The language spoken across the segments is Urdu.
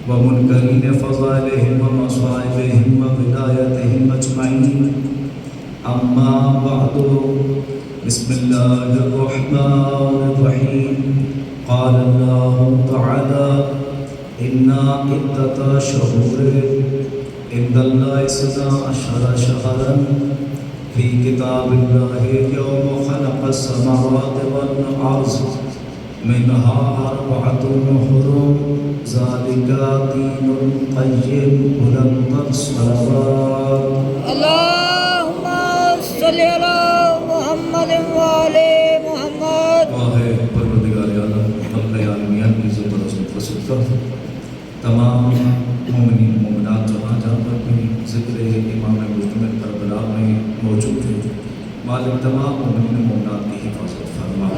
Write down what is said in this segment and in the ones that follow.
ومنكرين فضائلهم ومصائبهم وبدايتهم أجمعين. أما بعد، بسم الله الرحمن الرحيم. قال الله تعالى: إن عدة شهور عند الله 12 شهرا في كتاب الله يوم خلق السماوات والأرض منها 4 حرم ذلك دين القيم هدى الصلوات. اللهم صل على محمد وعلى محمد. واہ پروردگار عالم خالق عالمین کی عزت و عظمت و صدقہ تمام مومنین مومنات جہاں پر بھی ذکر امام مجتمع کربلا میں موجود ہیں، مالک تمام مومنین مومنات کی حفاظت فرما،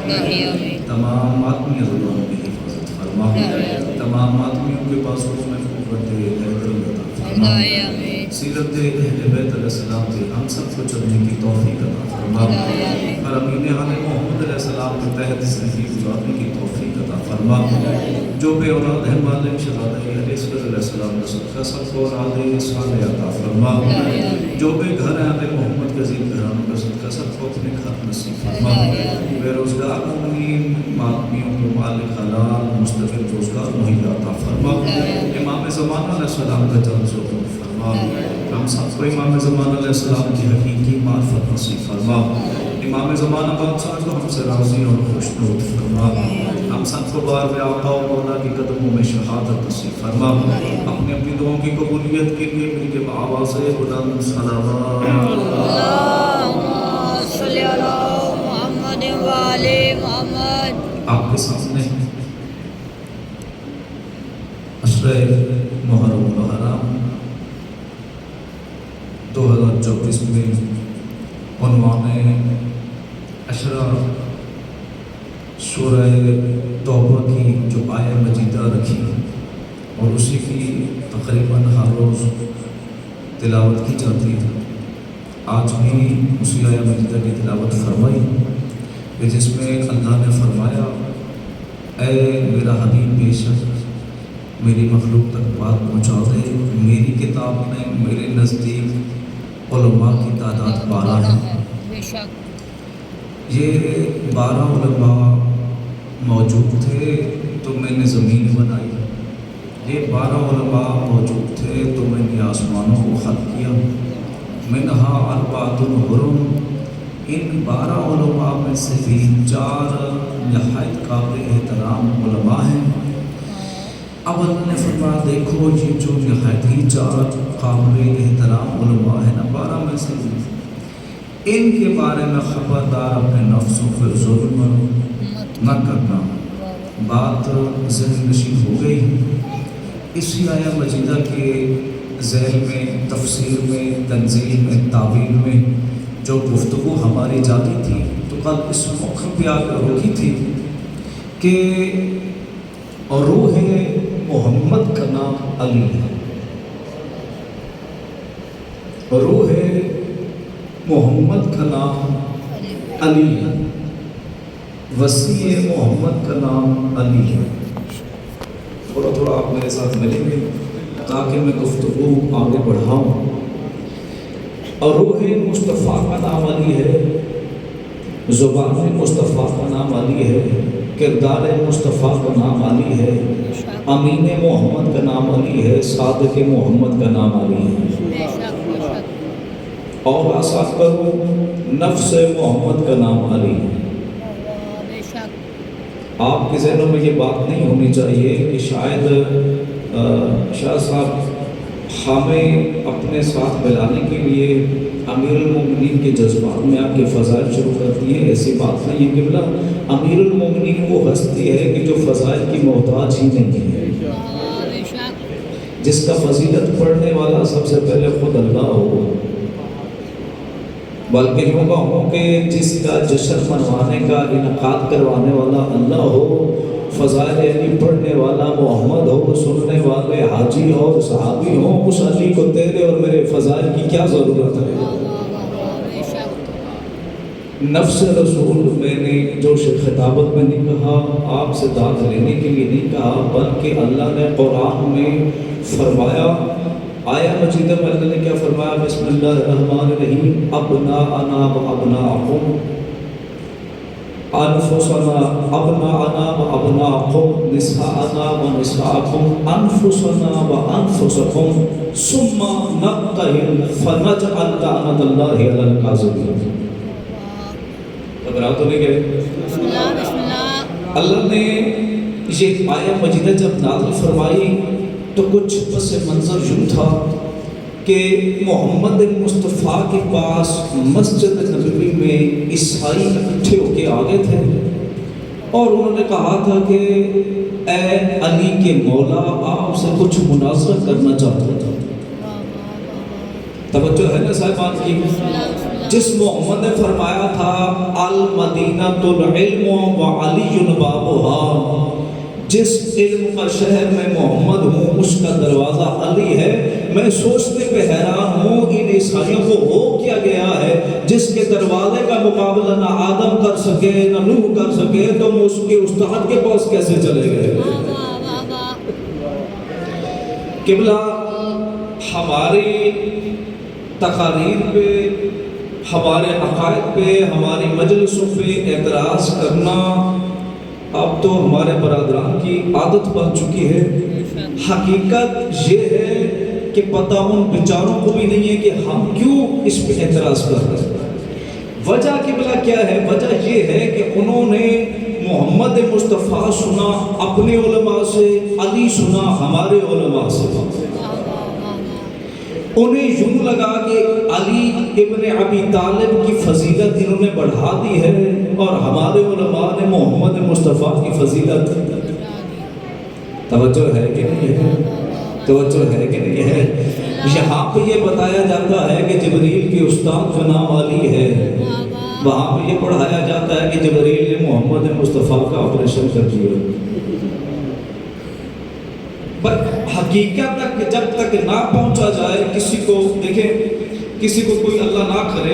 تمام آدمی ضروروں کی حفاظت فرما، تمام آدمیوں کے پاس میں قوت حیدری عطا فرما، سیرت اہل بیت علیہ السلام سے ہم سب کو چلنے کی توفیق عطا فرما، اور امین علیہ محمد علیہ السلام کے تحت زندگی گزارنے کی توفیق عطا فرما. جو بے اولاد ہیں مالک شہزادہ علیہ السلام کا صدقہ سب کو اولاد صالح عطا فرما. جو بے گھر ہیں اہل محمد کے عظیم گھرانوں کا صدقہ سب کو اپنے گھر نصیب فرما. بے روزگار مومنین آدمیوں کو مالک حلال مستقل روزگار مہیا عطا فرما. امام زمانہ علیہ السلام کا جان ظہور فرما. ہم سب کو امام زمانہ علیہ السلام کی حقیقی معرفت نصیب فرما. امام زمانہ بادشاہ کو ہم سے راضی اور خوشنود فرما. ہم سب کو بار آقا و مولا کی قدموں میں شہادت نصیب فرما. اپنی اپنی دعاؤں کی قبولیت کے لیے مل کے آواز بلند صلوات. اللهم صل على محمد وعلى محمد. آپ کے سامنے عشرہ محرم الحرام 2024 میں عنوان عشرہ سورہ توبہ کی جو آیہ مجیدہ رکھی اور اسی کی تقریباً ہر روز تلاوت کی جاتی ہے. آج بھی اسی آیہ مجیدہ کی تلاوت فرمائی کہ جس میں اللہ نے فرمایا: اے میرا حبیب بے شک میری مخلوق تک بات پہنچا دے. میری کتاب میں میرے نزدیک علماء کی تعداد 12 ہے. یہ 12 علماء موجود تھے تو میں نے زمین بنائی. یہ 12 علماء موجود تھے تو میں نے آسمانوں کو خلق کیا. منہا 4 حرم. ان 12 علماء میں سے بھی 4 نہایت قابل احترام علماء ہیں. اب اللہ نے فرمایا دیکھو یہ جو نہایت ہی 4 قابل احترام علماء ہیں نا 12 میں سے، ان کے بارے میں خبردار اپنے نفسوں پر ظلم نہ کرنا. بات ذہن نشین ہو گئی. اسی آیہ مجیدہ کے ذیل میں تفسیر میں تنزیل میں تعویل میں جو گفتگو ہماری جاری تھی تو کل اس موقع پہ آ کر رکی تھی کہ روح محمد کا نام علی ہے. روح محمد کا نام علی ہے. وسیع محمد کا نام علی ہے. تھوڑا تھوڑا آپ میرے ساتھ ملیں گے تاکہ میں گفتگو آگے بڑھاؤں. اور روح مصطفیٰ کا نام علی ہے، زبان مصطفیٰ کا نام علی ہے، کردار مصطفیٰ کا نام علی ہے، امین محمد کا نام علی ہے، صادق محمد کا نام علی ہے. اور آسان کرو نفس محمد کا نام علی ہے. آپ کے ذہنوں میں یہ بات نہیں ہونی چاہیے کہ شاید شاہ صاحب ہمیں اپنے ساتھ ملانے کے لیے امیر المومنین کے جذبات میں آپ کے فضائل شروع کر دیے. ایسی بات نہیں ہے قبلہ. امیر المومنین وہ ہستی ہے کہ جو فضائل کی محتاج ہی نہیں ہے، جس کا فضیلت پڑھنے والا سب سے پہلے خود اللہ ہو، بلکہ یوں کہوں کہ جس کا جشن منوانے کا انعقاد کروانے والا اللہ ہو، فضائل علی پڑھنے والا محمد ہو، سننے والے حاجی ہو، صحابی ہو. اس علی کو تیرے اور میرے فضائل کی کیا ضرورت ہے؟ نفس رسول میں نے جو خطابت میں نہیں کہا، آپ سے داد لینے کے لیے نہیں کہا، بلکہ اللہ نے قرآن میں فرمایا، آیا مجیدہ میں اللہ نے کیا فرمایا؟ بسم اللہ الرحمن الرحیم، ابناءنا و ابناءکم انفسنا ابناءنا و ابناءکم نساءنا و نساءکم انفسنا و انفسکم ثم نبتہل فنجعل لعنۃ اللہ علی الکاذبین۔ گھبراہ تو نہیں گئے؟ بسم اللہ بسم اللہ۔ اللہ نے یہ آیت مجیدہ جب نازل فرمائی تو کچھ پس منظر یوں تھا کہ محمد مصطفیٰ کے پاس مسجد نبوی میں عیسائی اکٹھے ہو کے آ گئے تھے اور انہوں نے کہا تھا کہ اے علی کے مولا، آپ سے کچھ مناظرہ کرنا چاہتا تھا۔ توجہ ہے نا صاحبان کی؟ جس محمد نے فرمایا تھا المدینۃ العلم و علی بابها، جس علم کا شہر میں محمد ہوں اس کا دروازہ علی ہے، میں سوچتے پہ حیران ہوں ان عیسائیوں کو ہو کیا گیا ہے جس کے دروازے کا مقابلہ نہ آدم کر سکے نہ نوح کر سکے، تو اس کے استاد کے پاس کیسے چلے گئے؟ قبلہ ہماری تقاریر پہ، ہمارے عقائد پہ، ہماری مجلسوں پہ اعتراض کرنا اب تو ہمارے برادران کی عادت بن چکی ہے۔ حقیقت یہ ہے کہ پتہ ان بیچاروں کو بھی نہیں ہے کہ ہم کیوں اس پہ اعتراض کر رہے ہیں۔ وجہ قبلہ کیا ہے؟ وجہ یہ ہے کہ انہوں نے محمد مصطفیٰ سنا اپنے علماء سے، علی سنا ہمارے علماء سے۔ انہیں یوں لگا کہ علی ابن ابی طالب کی فضیلت انہوں نے بڑھا دی ہے اور ہمارے علماء نے محمد مصطفیٰ کی فضیلت۔ توجہ ہے کہ نہیں ہے؟ توجہ ہے کہ نہیں ہے؟ یہاں پہ یہ بتایا جاتا ہے کہ جبریل کے استاد کا نام علی ہے، وہاں پہ یہ پڑھایا جاتا ہے کہ جبریل نے محمد مصطفیٰ کا آپریشن کر دیا۔ پر حقیقت تک جب تک نہ پہنچا جائے، کسی کو دیکھیں، کسی کو کوئی اللہ نہ کرے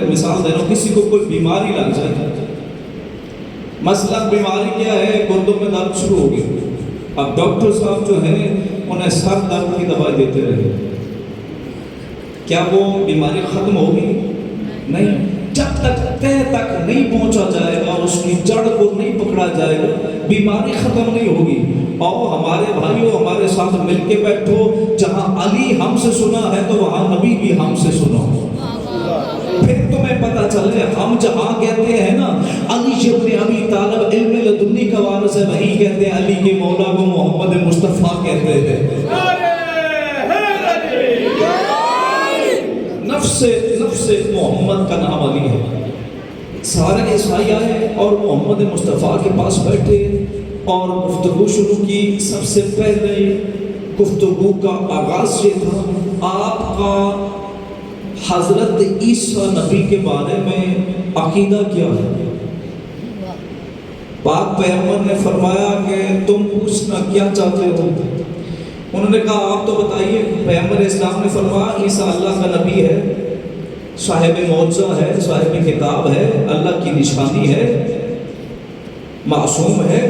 مثال دے رہا ہوں، کسی کو کوئی بیماری لگ جائے، مثلا بیماری کیا ہے؟ گردوں میں درد شروع ہو گئی، اب ڈاکٹر صاحب جو ہیں انہیں سر درد کی دوائی دیتے رہے، کیا وہ بیماری ختم ہوگی؟ نہیں، جب تک تہ تک نہیں پہنچا جائے گا، اس کی جڑ کو نہیں پکڑا جائے گا، بیماری ختم نہیں ہوگی۔ اور ہمارے بھائیوں، ہمارے ساتھ مل کے بیٹھو، جہاں علی ہم سے سنا ہے تو وہاں نبی بھی ہم سے سنا، پھر تمہیں پتہ چلے۔ ہم جہاں کہتے ہیں نا علی ابن ابی طالب علم لدنی کا وارث ہے، وہی کہتے ہیں علی کے مولا کو محمد مصطفیٰ کہتے ہیں۔ نفس محمد کا نام علی ہے۔ سارے عیسائی آئے اور محمد مصطفیٰ کے پاس بیٹھے اور گفتگو شروع کی۔ سب سے پہلے گفتگو کا آغاز یہ تھا، آپ کا حضرت عیسیٰ نبی کے بارے میں عقیدہ کیا ہے؟ پاک پیغمبر نے فرمایا کہ تم پوچھنا کیا چاہتے ہو؟ انہوں نے کہا آپ تو بتائیے۔ پیغمبر اسلام نے فرمایا عیسیٰ اللہ کا نبی ہے، صاحب معجزہ ہے، صاحب کتاب ہے، اللہ کی نشانی ہے، معصوم ہے۔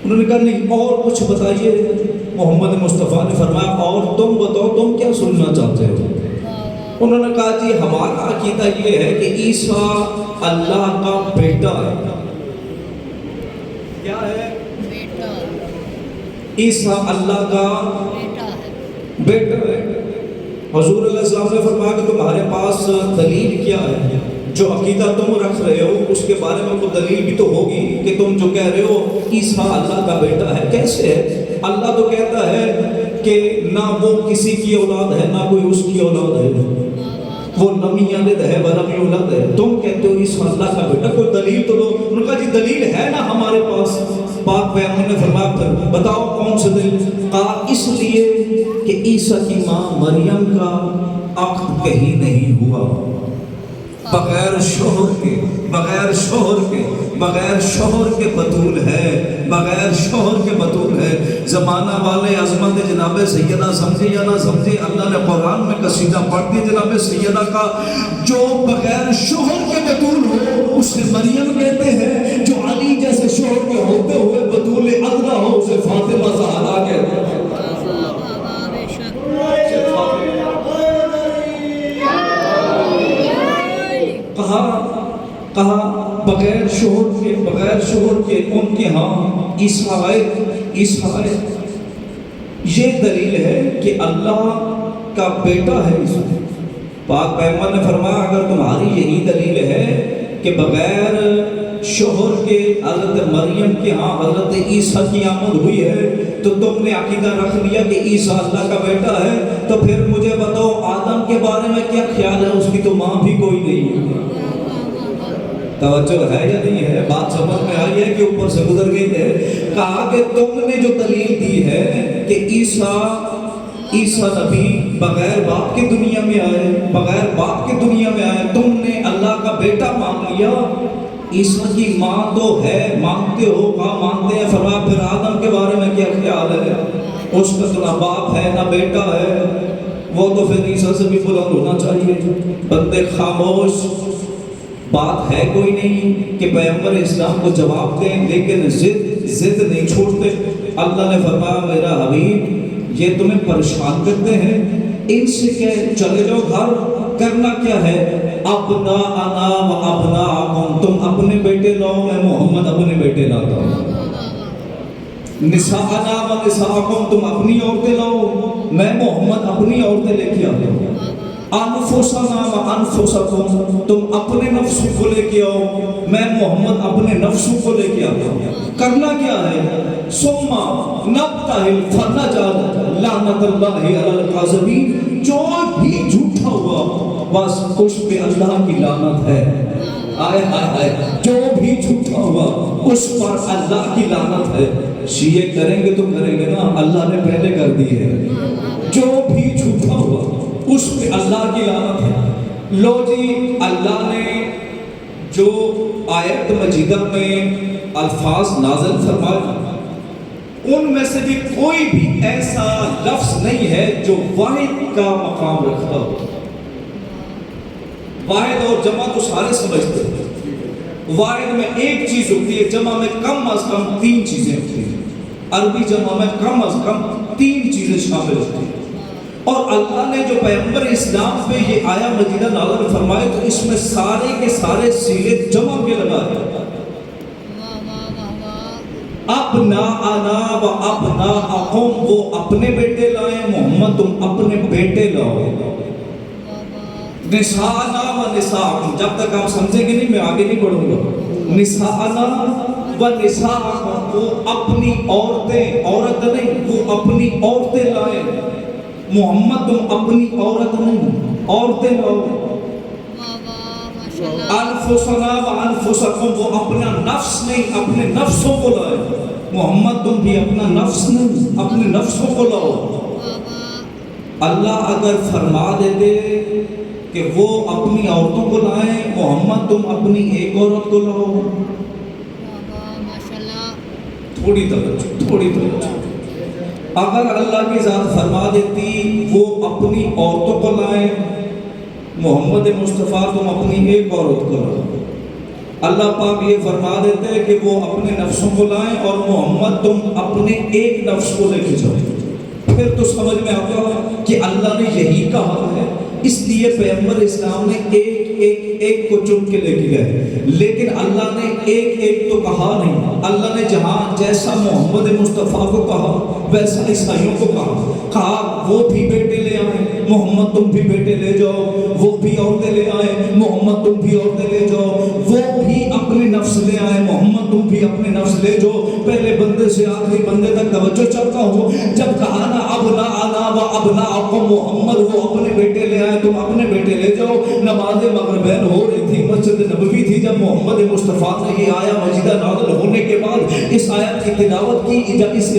انہوں نے کہا نہیں، اور کچھ بتائیے۔ محمد مصطفیٰ نے فرمایا اور تم بتاؤ، تم کیا سننا چاہتے ہو؟ انہوں نے کہا جی ہمارا عقیدہ یہ ہے کہ عیسیٰ اللہ کا بیٹا ہے۔ کیا ہے؟ بیٹا۔ عیسیٰ اللہ کا بیٹا ہے۔ حضور علیہ السلام نے فرمایا کہ تمہارے پاس دلیل کیا ہے؟ جو عقیدہ تم رکھ رہے ہو اس کے بارے میں کوئی دلیل بھی تو ہوگی کہ تم جو کہہ رہے ہو عیسیٰ اللہ کا بیٹا ہے، کیسے ہے؟ اللہ تو کہتا ہے کہ نہ وہ کسی کی اولاد ہے نہ کوئی اس کی اولاد ہے، وہ لم یلد ہے ولم یولد ہے، تم کہتے ہو عیسیٰ اللہ کا بیٹا، کوئی دلیل تو دو۔ انہوں نے کہا جی دلیل ہے نا ہمارے پاس۔ پاک پیغمبر نے فرمایا پھر بتاؤ کون سے دلیل؟ کہا اس لیے کہ عیسیٰ کی ماں مریم کا عقد کہیں نہیں ہوا، بغیر شوہر کے بغیر شوہر کے بطول ہے، بغیر شوہر کے بطول ہے۔ زمانہ والے عظمت جناب سیدہ سمجھے یا نہ سمجھے، اللہ نے قرآن میں قصیدہ پڑھ دی جناب سیدہ کا، جو بغیر شوہر کے بطول ہو اسے مریم کہتے ہیں، جو علی جیسے شوہر کے ہوتے ہوئے بطول ادنا ہو اسے فاطمہ زہرا کہتے ہیں۔ بے شک کہا بغیر شوہر کے ان کے ہاں عیسیٰ آئے۔ یہ دلیل ہے کہ اللہ کا بیٹا ہے عیسیٰ۔ پاک پیغمبر نے فرمایا اگر تمہاری یہی دلیل ہے کہ بغیر شوہر کے حضرت مریم کے ہاں حضرت عیسیٰ کی آمد ہوئی ہے تو تم نے عقیدہ رکھ لیا کہ عیسیٰ اللہ کا بیٹا ہے، تو پھر مجھے بتاؤ آدم کے بارے میں کیا خیال ہے؟ اس کی تو ماں بھی کوئی نہیں ہے۔ توجہ ہے یا نہیں ہے؟ بات سمجھ میں آئی ہے کہ اوپر سے گزر گئی ہے؟ کہا کہ تم نے جو دلیل دی ہے کہ عیسیٰ نبی بغیر باپ کی دنیا میں آئے، تم نے اللہ کا بیٹا مان لیا۔ عیسیٰ کی ماں تو ہے، مانتے ہو؟ کہاں مانتے ہیں؟ فرمایا پھر آدم کے بارے میں کیا خیال ہے؟ اس کا تو نہ باپ ہے نہ بیٹا ہے، وہ تو پھر عیسیٰ سے بھی بلند ہونا چاہیے۔ بندے خاموش، بات ہے کوئی نہیں کہ پیغمبر اسلام کو جواب دیں، لیکن ضد نہیں چھوڑتے۔ اللہ نے فرمایا میرا حبیب یہ تمہیں پریشان کرتے ہیں، ان سے کہ چلے جاؤ گھر، کرنا کیا ہے؟ ابناءنا و ابناءکم، تم اپنے بیٹے لاؤ، میں محمد اپنے بیٹے لاتا ہوں۔ نساءنا و نساءکم، تم اپنی عورتیں لاؤ، میں محمد اپنی عورتیں لے کے آتا ہوں۔ انفسنا و انفسکم، تم اپنے نفسوں کو لے کے آؤ، میں محمد اپنے نفسوں کو لے کے آتا ہوں۔ کرنا کیا ہے؟ ثم نبتہل فنجعل لعنت اللہ علی الکاذبین، جو بھی جھوٹا ہوا بس اس پہ اللہ کی لعنت ہے۔ آئے آئے جو بھی جھوٹا ہوا اس پر اللہ کی لعنت ہے۔ شیعہ کریں گے تو کریں گے نا، اللہ نے پہلے کر دی ہے۔ جو بھی جھوٹا ہوا اس پہ اللہ کی لعنت ہے۔ لو جی، اللہ نے جو آیت مجیدہ میں الفاظ نازل فرمائے ان میں سے بھی کوئی بھی ایسا لفظ نہیں ہے جو واحد کا مقام رکھتا ہو۔ واحد اور جمع تو سارے سمجھتے ہیں، واحد میں ایک چیز ہوتی ہے، جمع میں کم از کم 3 چیزیں ہوتی ہیں۔ عربی جمع میں کم از کم 3 چیزیں شامل ہوتی ہیں، اور اللہ نے جو پیغمبر اسلام پہ یہ آیا مجیدہ نازل فرمائے تو اس میں سارے کے سارے صیغے جمع کے لگائے۔ ابناءنا و ابناءکم، وہ اپنے بیٹے لائیں، محمد تم اپنے بیٹے لاؤ۔ نساءنا و نساءکم، جب تک آپ سمجھیں گے نہیں میں آگے نہیں بڑھوں گا۔ نساءنا و نساءکم، وہ اپنی عورتیں، عورت نہیں، وہ اپنی عورتیں لائیں، محمد تم اپنی عورت نہیں، عورتیں لاؤ۔ انفسنا و انفسکم، وہ اپنا نفس نہیں، اپنے نفسوں کو لائے، محمد تم بھی اپنا نفس نہیں، اپنے نفسوں کو لاؤ۔ اللہ اگر فرما دیتے کہ وہ اپنی عورتوں کو لائیں، محمد تم اپنی ایک عورت کو لاؤ، تھوڑی توجہ۔ اگر اللہ کی ذات فرما دیتی وہ اپنی عورتوں کو لائیں، محمد مصطفیٰ تم اپنی ایک عورت کو لاؤ، اللہ پاک یہ فرما دیتے ہیں کہ وہ اپنے نفسوں کو لائیں اور محمد تم اپنے ایک نفس کو لے کے جاؤ، پھر تو سمجھ میں آتا ہے کہ اللہ نے یہی کہا ہے۔ اس لیے پیغمبر اسلام نے ایک کو چن کے لے کے گئے، لیکن اللہ نے ایک تو کہا نہیں۔ اللہ نے جہاں جیسا محمد مصطفیٰ کو کہا ویسا عیسائیوں کو کہا وہ بھی بیٹے لے آئیں، محمد تم بھی بیٹے لے جاؤ، وہ بھی عورتیں لے آئیں، محمد تم بھی عورتیں لے جاؤ، وہ بھی اپنے نفس لے آئیں، محمد تم بھی اپنے نفس لے جاؤ۔ پہلے بندے سے آخری بندے تک توجہ چلتا ہو، جب کہا نا ابناءنا و ابناءکم، محمد وہ اپنے بیٹے لے آئے، تم اپنے بیٹے لے جاؤ۔ نماز مغربین ہو رہی تھی مسجد نبوی تھی. جب محمد مصطفیٰ نے یہ آیا مجیدہ نازل ہونے کے بعد اس آیت کی تلاوت کی, جب اس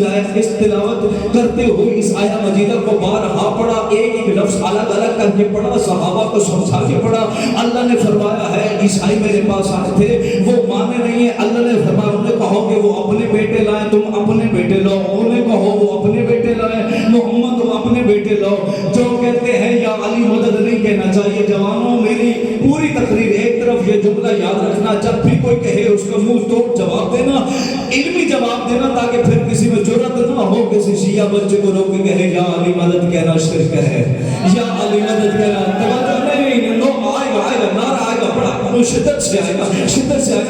تلاوت کرتے ہوئے اس آیا مجیدہ کو بارہا پڑھا, ایک ایک لفظ الگ الگ کر کے پڑھا, صحابہ کو سمجھا کے پڑھا. اللہ نے فرمایا ہے عیسائی میرے پاس آئے تھے, وہ مانے نہیں ہیں. اللہ نے فرمایا انہیں کہو کہ وہ اپنے بیٹے لائیں, تم اپنے بیٹے لاؤ. انہیں کہو وہ اپنے بیٹے لائیں, محمد تم اپنے بیٹے لاؤ. جو کہتے ہیں یا علی مدد نہیں کہنا چاہیے. جوانوں میری پوری تقریر ایک طرف یہ جملہ یاد رکھنا, جب بھی کوئی کہے اس کا منہ توڑ جواب دینا, علمی جواب دینا, تاکہ پھر کسی میں جرأت نہ ہو کسی شیعہ بچے کو روک کے کہے یا علی مدد کہنا شرک ہے, یا علی مدد کہنا. توجہ نہیں, لوگ آئے گا نعرہ آئے گا, بڑا شدت سے آئے گا.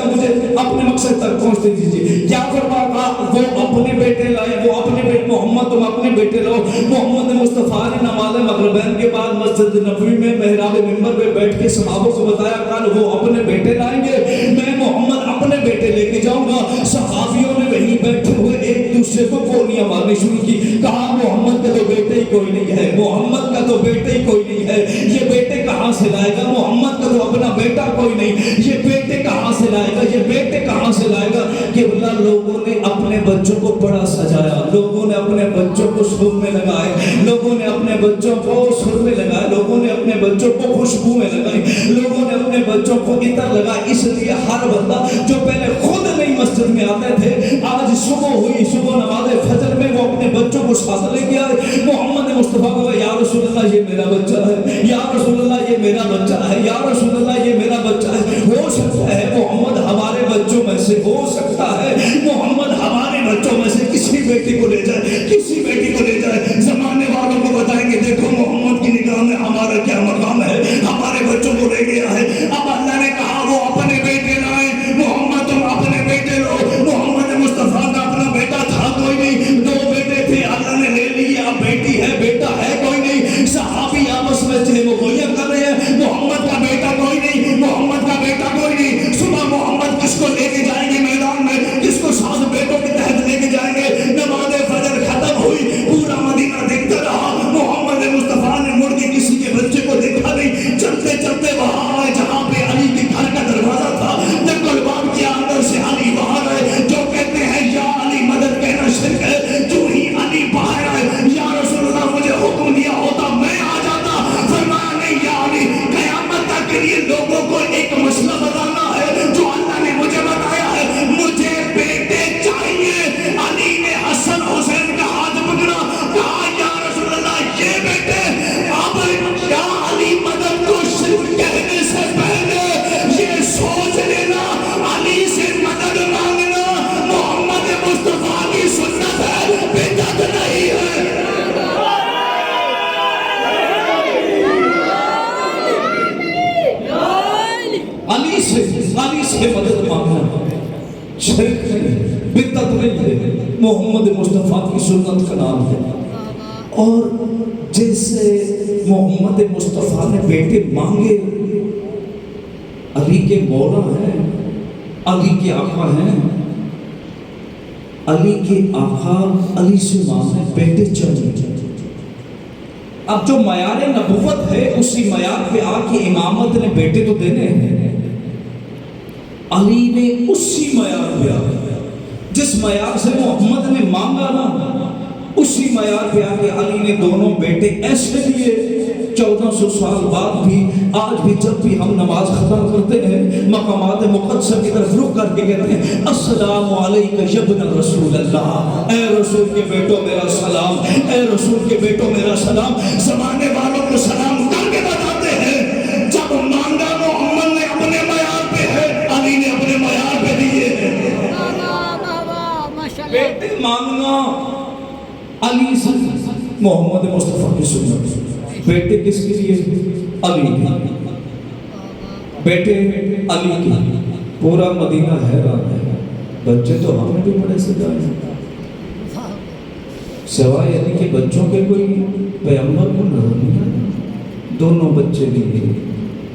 مجھے اپنے مقصد تک پہنچتے دیجیے. کیا فرمایا, وہ اپنے بیٹے لائے, وہ اپنے بیٹے, محمد تم اپنے بیٹے لاؤ. محمد مصطفیٰ نے نماز مغربین کے بعد مسجد نبوی میں محراب منبر پہ بیٹھ کے صحابوں کو بتایا, کل وہ اپنے بیٹے لائیں گے, میں محمد اپنے بیٹے لے کے جاؤں گا. صحابیوں نے وہیں بیٹھے ہوئے ایک دوسرے کو گولیاں مارنی شروع کی. کہا محمد کا تو بیٹے ہی کوئی نہیں ہے, محمد کا تو بیٹے ہی کوئی نہیں ہے, یہ بیٹے کہاں سے لائے گا, محمد کا تو اپنا بیٹا کوئی نہیں, یہ بیٹے کہاں سے لائے گا, یہ بیٹے کہاں سے لائے گا. کہ اللہ لوگوں نے اپنے بچوں کو بڑا سجایا, لوگوں نے اپنے بچوں کو سر میں لگائے, لوگوں نے اپنے بچوں کو سر میں لگائے, لوگوں نے اپنے بچوں کو خوشبو میں لگائی, لوگوں نے اپنے بچوں کو عطر لگائی. اس لیے ہر بندہ جو پہلے خود نہیں مسجد میں آتے تھے, آج صبح ہوئی, صبح نماز فجر میں وہ اپنے بچوں کو ساتھ لے کے آئے. محمد مصطفیٰ کو یا رسول اللہ یہ میرا بچہ ہے, یا رسول اللہ یہ میرا بچہ ہے, یا رسول اللہ یہ میرا بچہ ہے. ہو سکتا ہے محمد ہمارے بچوں میں سے, ہو سکتا ہے محمد ہمارے بچوں میں سے کسی بیٹی کو لے جائے, کسی بیٹی کو لے جائے. زمانے والوں کو بتائیں گے دیکھو محمد کی نگاہ میں ہمارا کیا مقام ہے, ہمارے بچوں کو لے گیا ہے. اب اللہ نے کہا وہ اپنے بیٹے لائیں, محمد تم اپنے بیٹے لو. محمد مصطفیٰ کا اپنا بیٹا تھا کوئی نہیں, دو بیٹے تھے, اللہ نے لے لیے. اب بیٹی ہے بیٹا ہے کوئی نہیں. صحابی آپس میں چلے وہ گولیاں کر رہے ہیں, محمد کا بیٹا کوئی نہیں, محمد کا بیٹا کوئی نہیں. صبح محمد کس کو لے کے جائیں گے میدان میں, کس کو ساتھ بیٹوں کے تحت لے کے جائیں گے. نماز فجر ختم ہوئی, پورا مدینہ دیکھتا رہا, محمد مصطفیٰ نے مڑ کے کسی کے بچے کو دیکھا نہیں. چلتے چلتے وہاں آئے جہاں پہ علی کے گھر کا دروازہ تھا, جب گلبان کیا اندر سے علی باہر آئے. جو کہتے ہیں یا علی مدد کہنا شرک ہے, جو ہی علی باہر آئے, یا رسول اللہ مجھے حکم دیا ہوتا میں آ جاتا. فرمایا نہیں یا علی, قیامت تک کے لیے لوگوں کو ایک مسئلہ بتانا ہے جو اللہ نے مجھے بتایا ہے, مجھے بیٹے چاہیے. علی نے حسن حسین کا ہاتھ پکڑا, کہا یا رسول اللہ یہ بیٹے. اب یا علی مدد کو شرک کہنے سے پہلے یہ سوچ لینا, علی سے مدد مانگنا محمد مصطفیٰ کی سنت ہے, بدعت نہیں ہے. علی سے مدد مانگنا شرک نہیں, بدعت نہیں ہے, محمد مصطفیٰ کی سنت کا نام ہے. اور جیسے محمد مصطفیٰ نے بیٹے مانگے, علی کے مولا ہیں, علی کے آقا ہیں, علی کے آقا علی سے مانگے بیٹے چاہیے. اب جو معیار نبوت ہے اسی معیار پہ آ کے امامت نے بیٹے تو دینے ہیں. علی نے اسی معیار پہ آ, جس معیار سے محمد نے مانگا نا, اسی معیار پہ آ کے علی نے دونوں بیٹے ایسے لیے. 1400 سال بعد بھی آج بھی جب بھی ہم نماز ختم کرتے ہیں مقامات مقدسہ کی طرف رخ کر کے کہتے ہیں السلام علیکہ یبن رسول اللہ, اے رسول کے بیٹوں میرا سلام, اے رسول کے بیٹوں میرا سلام. زمانے والوں کو سلام کر کے بتاتے ہیں, جب مانگا محمد نے اپنے معیار پہ ہے, علی نے اپنے معیار پہ دیے. بیٹے مانگنا علی سے, محمد مصطفیٰ کی سنت. بیٹے کس کے لیے, علی کے بیٹے, علی کے. پورا مدینہ حیران ہے, بچے تو ہم نے بھی بڑے سجائے ہیں, سوائے علی کے بچوں کے کوئی پیغمبر کو نظر نہیں آیا. دونوں بچے لیے,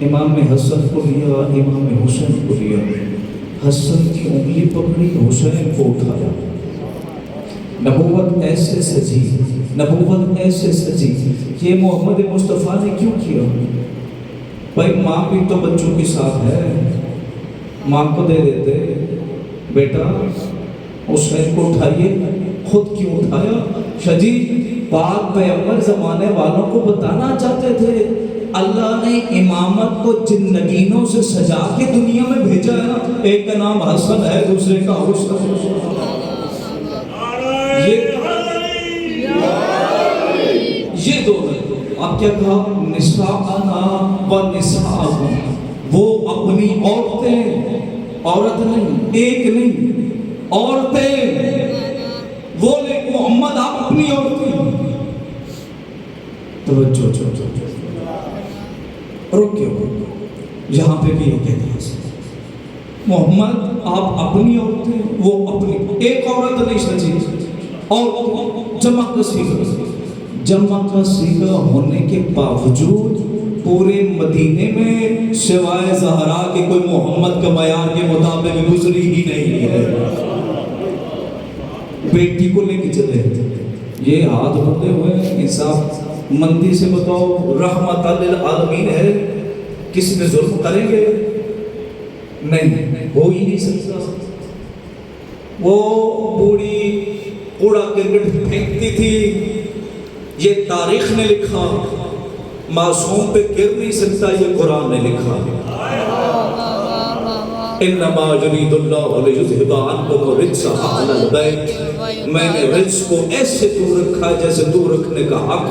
امام حسن کو لیا, امام حسین کو لیا. حسن کی انگلی پکڑی, حسین کو اٹھایا. نبوت ایسے سجی, نبوت ایسے سجی. یہ محمد مصطفیٰ نے کیوں کیا, بھائی ماں بھی تو بچوں کے ساتھ ہے، ماں کو دے دیتے، بیٹا حسین کو اٹھائیے، خود کیوں اٹھایا؟ شاہ جی پاک پیغمبر زمانے والوں کو بتانا چاہتے تھے اللہ نے امامت کو جن نگینوں سے سجا کے دنیا میں بھیجا ہے نا، ایک کا نام حسن ہے، دوسرے کا حسین۔ یہ دو ہے، آپ کیا کہا؟ نساءنا و نساءکم، وہ اپنی عورتیں، عورت نہیں، ایک نہیں، عورتیں، وہ لے محمد آپ اپنی عورتیں۔ توجہ رکیو، یہاں پہ بھی یہ کہہ دیا محمد آپ اپنی عورتیں، وہ اپنی، ایک عورت نہیں سچی، اور جمع کا صیغہ، جمع کا صیغہ ہونے کے باوجود پورے مدینے میں سوائے زہرا کے کوئی محمد کا معیار کے مطابق گزری ہی نہیں ہے۔ بیٹی کو لے کے چلے، یہ ہاتھ بندے ہوئے، انصاف مندی سے بتاؤ، رحمت للعالمین ہے، کسی میں ظلم کریں گے؟ نہیں، ہو ہی نہیں سکتا۔ وہ بوڑھی کوڑا کرکٹ پھینکتی تھی، یہ تاریخ نے لکھا، معصوم پہ گر نہیں سکتا، یہ قرآن نے لکھا۔ انما یرید اللہ لیذھب عنکم الرجس اہل البیت، میں نے رجس کو ایسے دور رکھا ہے جیسے دور رکھنے کا حق۔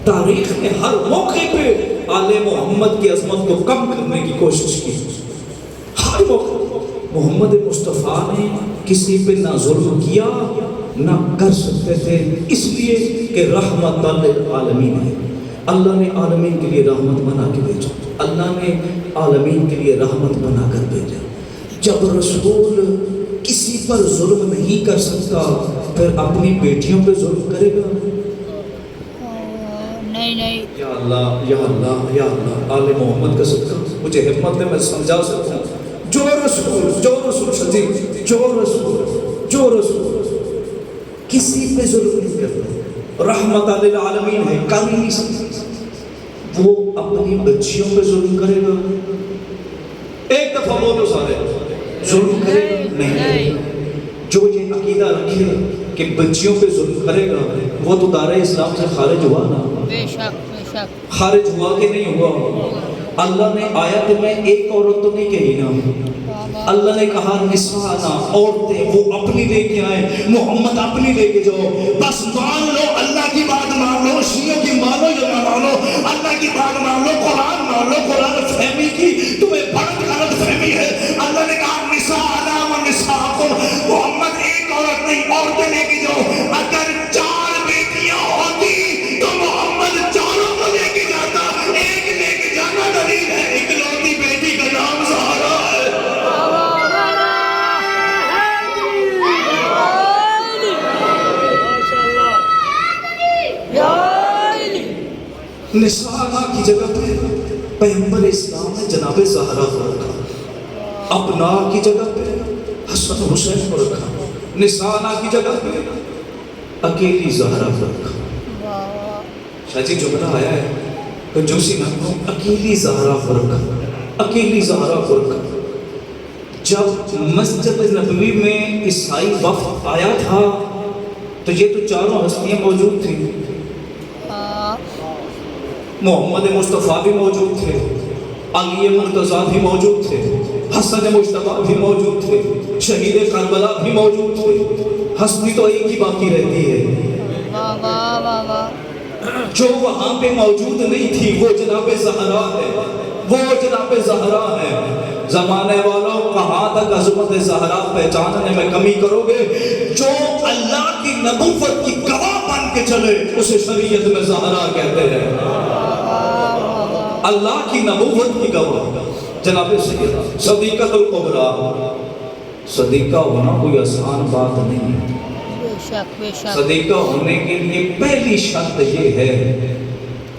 تاریخ نے ہر موقع پہ آل محمد کی عظمت کو کم کرنے کی کوشش کی، ہر موقع۔ محمد مصطفیٰ نے کسی پہ نہ ظلم کیا نہ کر سکتے تھے، اس لیے کہ رحمت للعالمین ہے۔ اللہ نے عالمین کے لیے رحمت بنا کے بھیجا، اللہ نے عالمین کے لیے رحمت بنا کر بھیجا۔ جب رسول کسی پر ظلم نہیں کر سکتا پھر اپنی بیٹیوں پہ ظلم کرے گا؟ نہیں۔ یا اللہ یا اللہ یا اللہ، آل محمد کا صدقہ مجھے ہمت دے، میں سمجھا سکتا ہوں۔ جو رسول شدید، جو رسول کسی پہ ظلم نہیں کرتا، رحمت للعالمین ہے، کر ہی نہیں سکتا، وہ اپنی بچیوں پہ ظلم کرے گا؟ ایک دفعہ بولو سارے، ظلم کرے گا؟ نہیں۔ جو یہ عقیدہ رکھے کہ بچیوں پہ ظلم کرے گا وہ تو دار اسلام سے خارج ہوا نا، بے شک۔ خارج ہوا کہ نہیں ہوا؟ اللہ نے آیت میں ایک عورت تو نہیں کہی نا، اللہ نے کہا نساءنا، عورتیں، وہ اپنی لے کے آئے، محمد اپنی لے کے جاؤ۔ بس مان لو، اللہ کی بات مان لو، شیعوں کی مانو یا نہ مانو، اللہ کی بات مان لو، قرآن مان لو، قرآن فہمی کی تمہیں بڑھ غلط فہمی ہے۔ اللہ نے کہا نساءنا و نساءکم، محمد ایک عورت نہیں، عورتیں لے کے جاؤ۔ اگر 4 بیٹیاں ہوتی تو محمد 4 کو لے کے جاتا، ایک لے کے جانا دلیل ہے، اکلوتی بیٹی کا نام زہرا ہے۔ نساء کی جگہ پہ پیغمبر اسلام نے جناب زہرا کو رکھا، ابنا کی جگہ پہ حسن حسین کو رکھا، نساء کی جگہ پہ اکیلی زہرا کو رکھا۔ شاہ جی جملہ آیا ہے تو جوسی نہ کو، اکیلی زہرا کو رکھا، اکیلی زہرا کو رکھا۔ جب مسجد نبوی میں عیسائی وفد آیا تھا تو یہ تو چاروں ہستیاں موجود تھیں، محمد مصطفیٰ بھی موجود تھے، علی مرتضیٰ بھی موجود تھے، حسن مجتبیٰ بھی موجود تھے، شہید کربلا بھی موجود تھے۔ ہستی تو ایک ہی باقی رہتی ہے، جو وہاں پہ موجود نہیں تھی وہ جناب زہرا ہے، وہ جناب زہرا ہے۔ زمانے والوں کہاں تک عظمت زہرا پہچاننے میں کمی کرو گے؟ جو اللہ کی نبوت کی گواہ بن کے چلے اسے شریعت میں زہرا کہتے ہیں، اللہ کی نبوت کی گواہ جناب سیدہ صدیقۃ الکبریٰ۔ صدیقہ ہونا کوئی آسان بات نہیں ہے، صدیقہ ہونے کے لیے پہلی شرط یہ ہے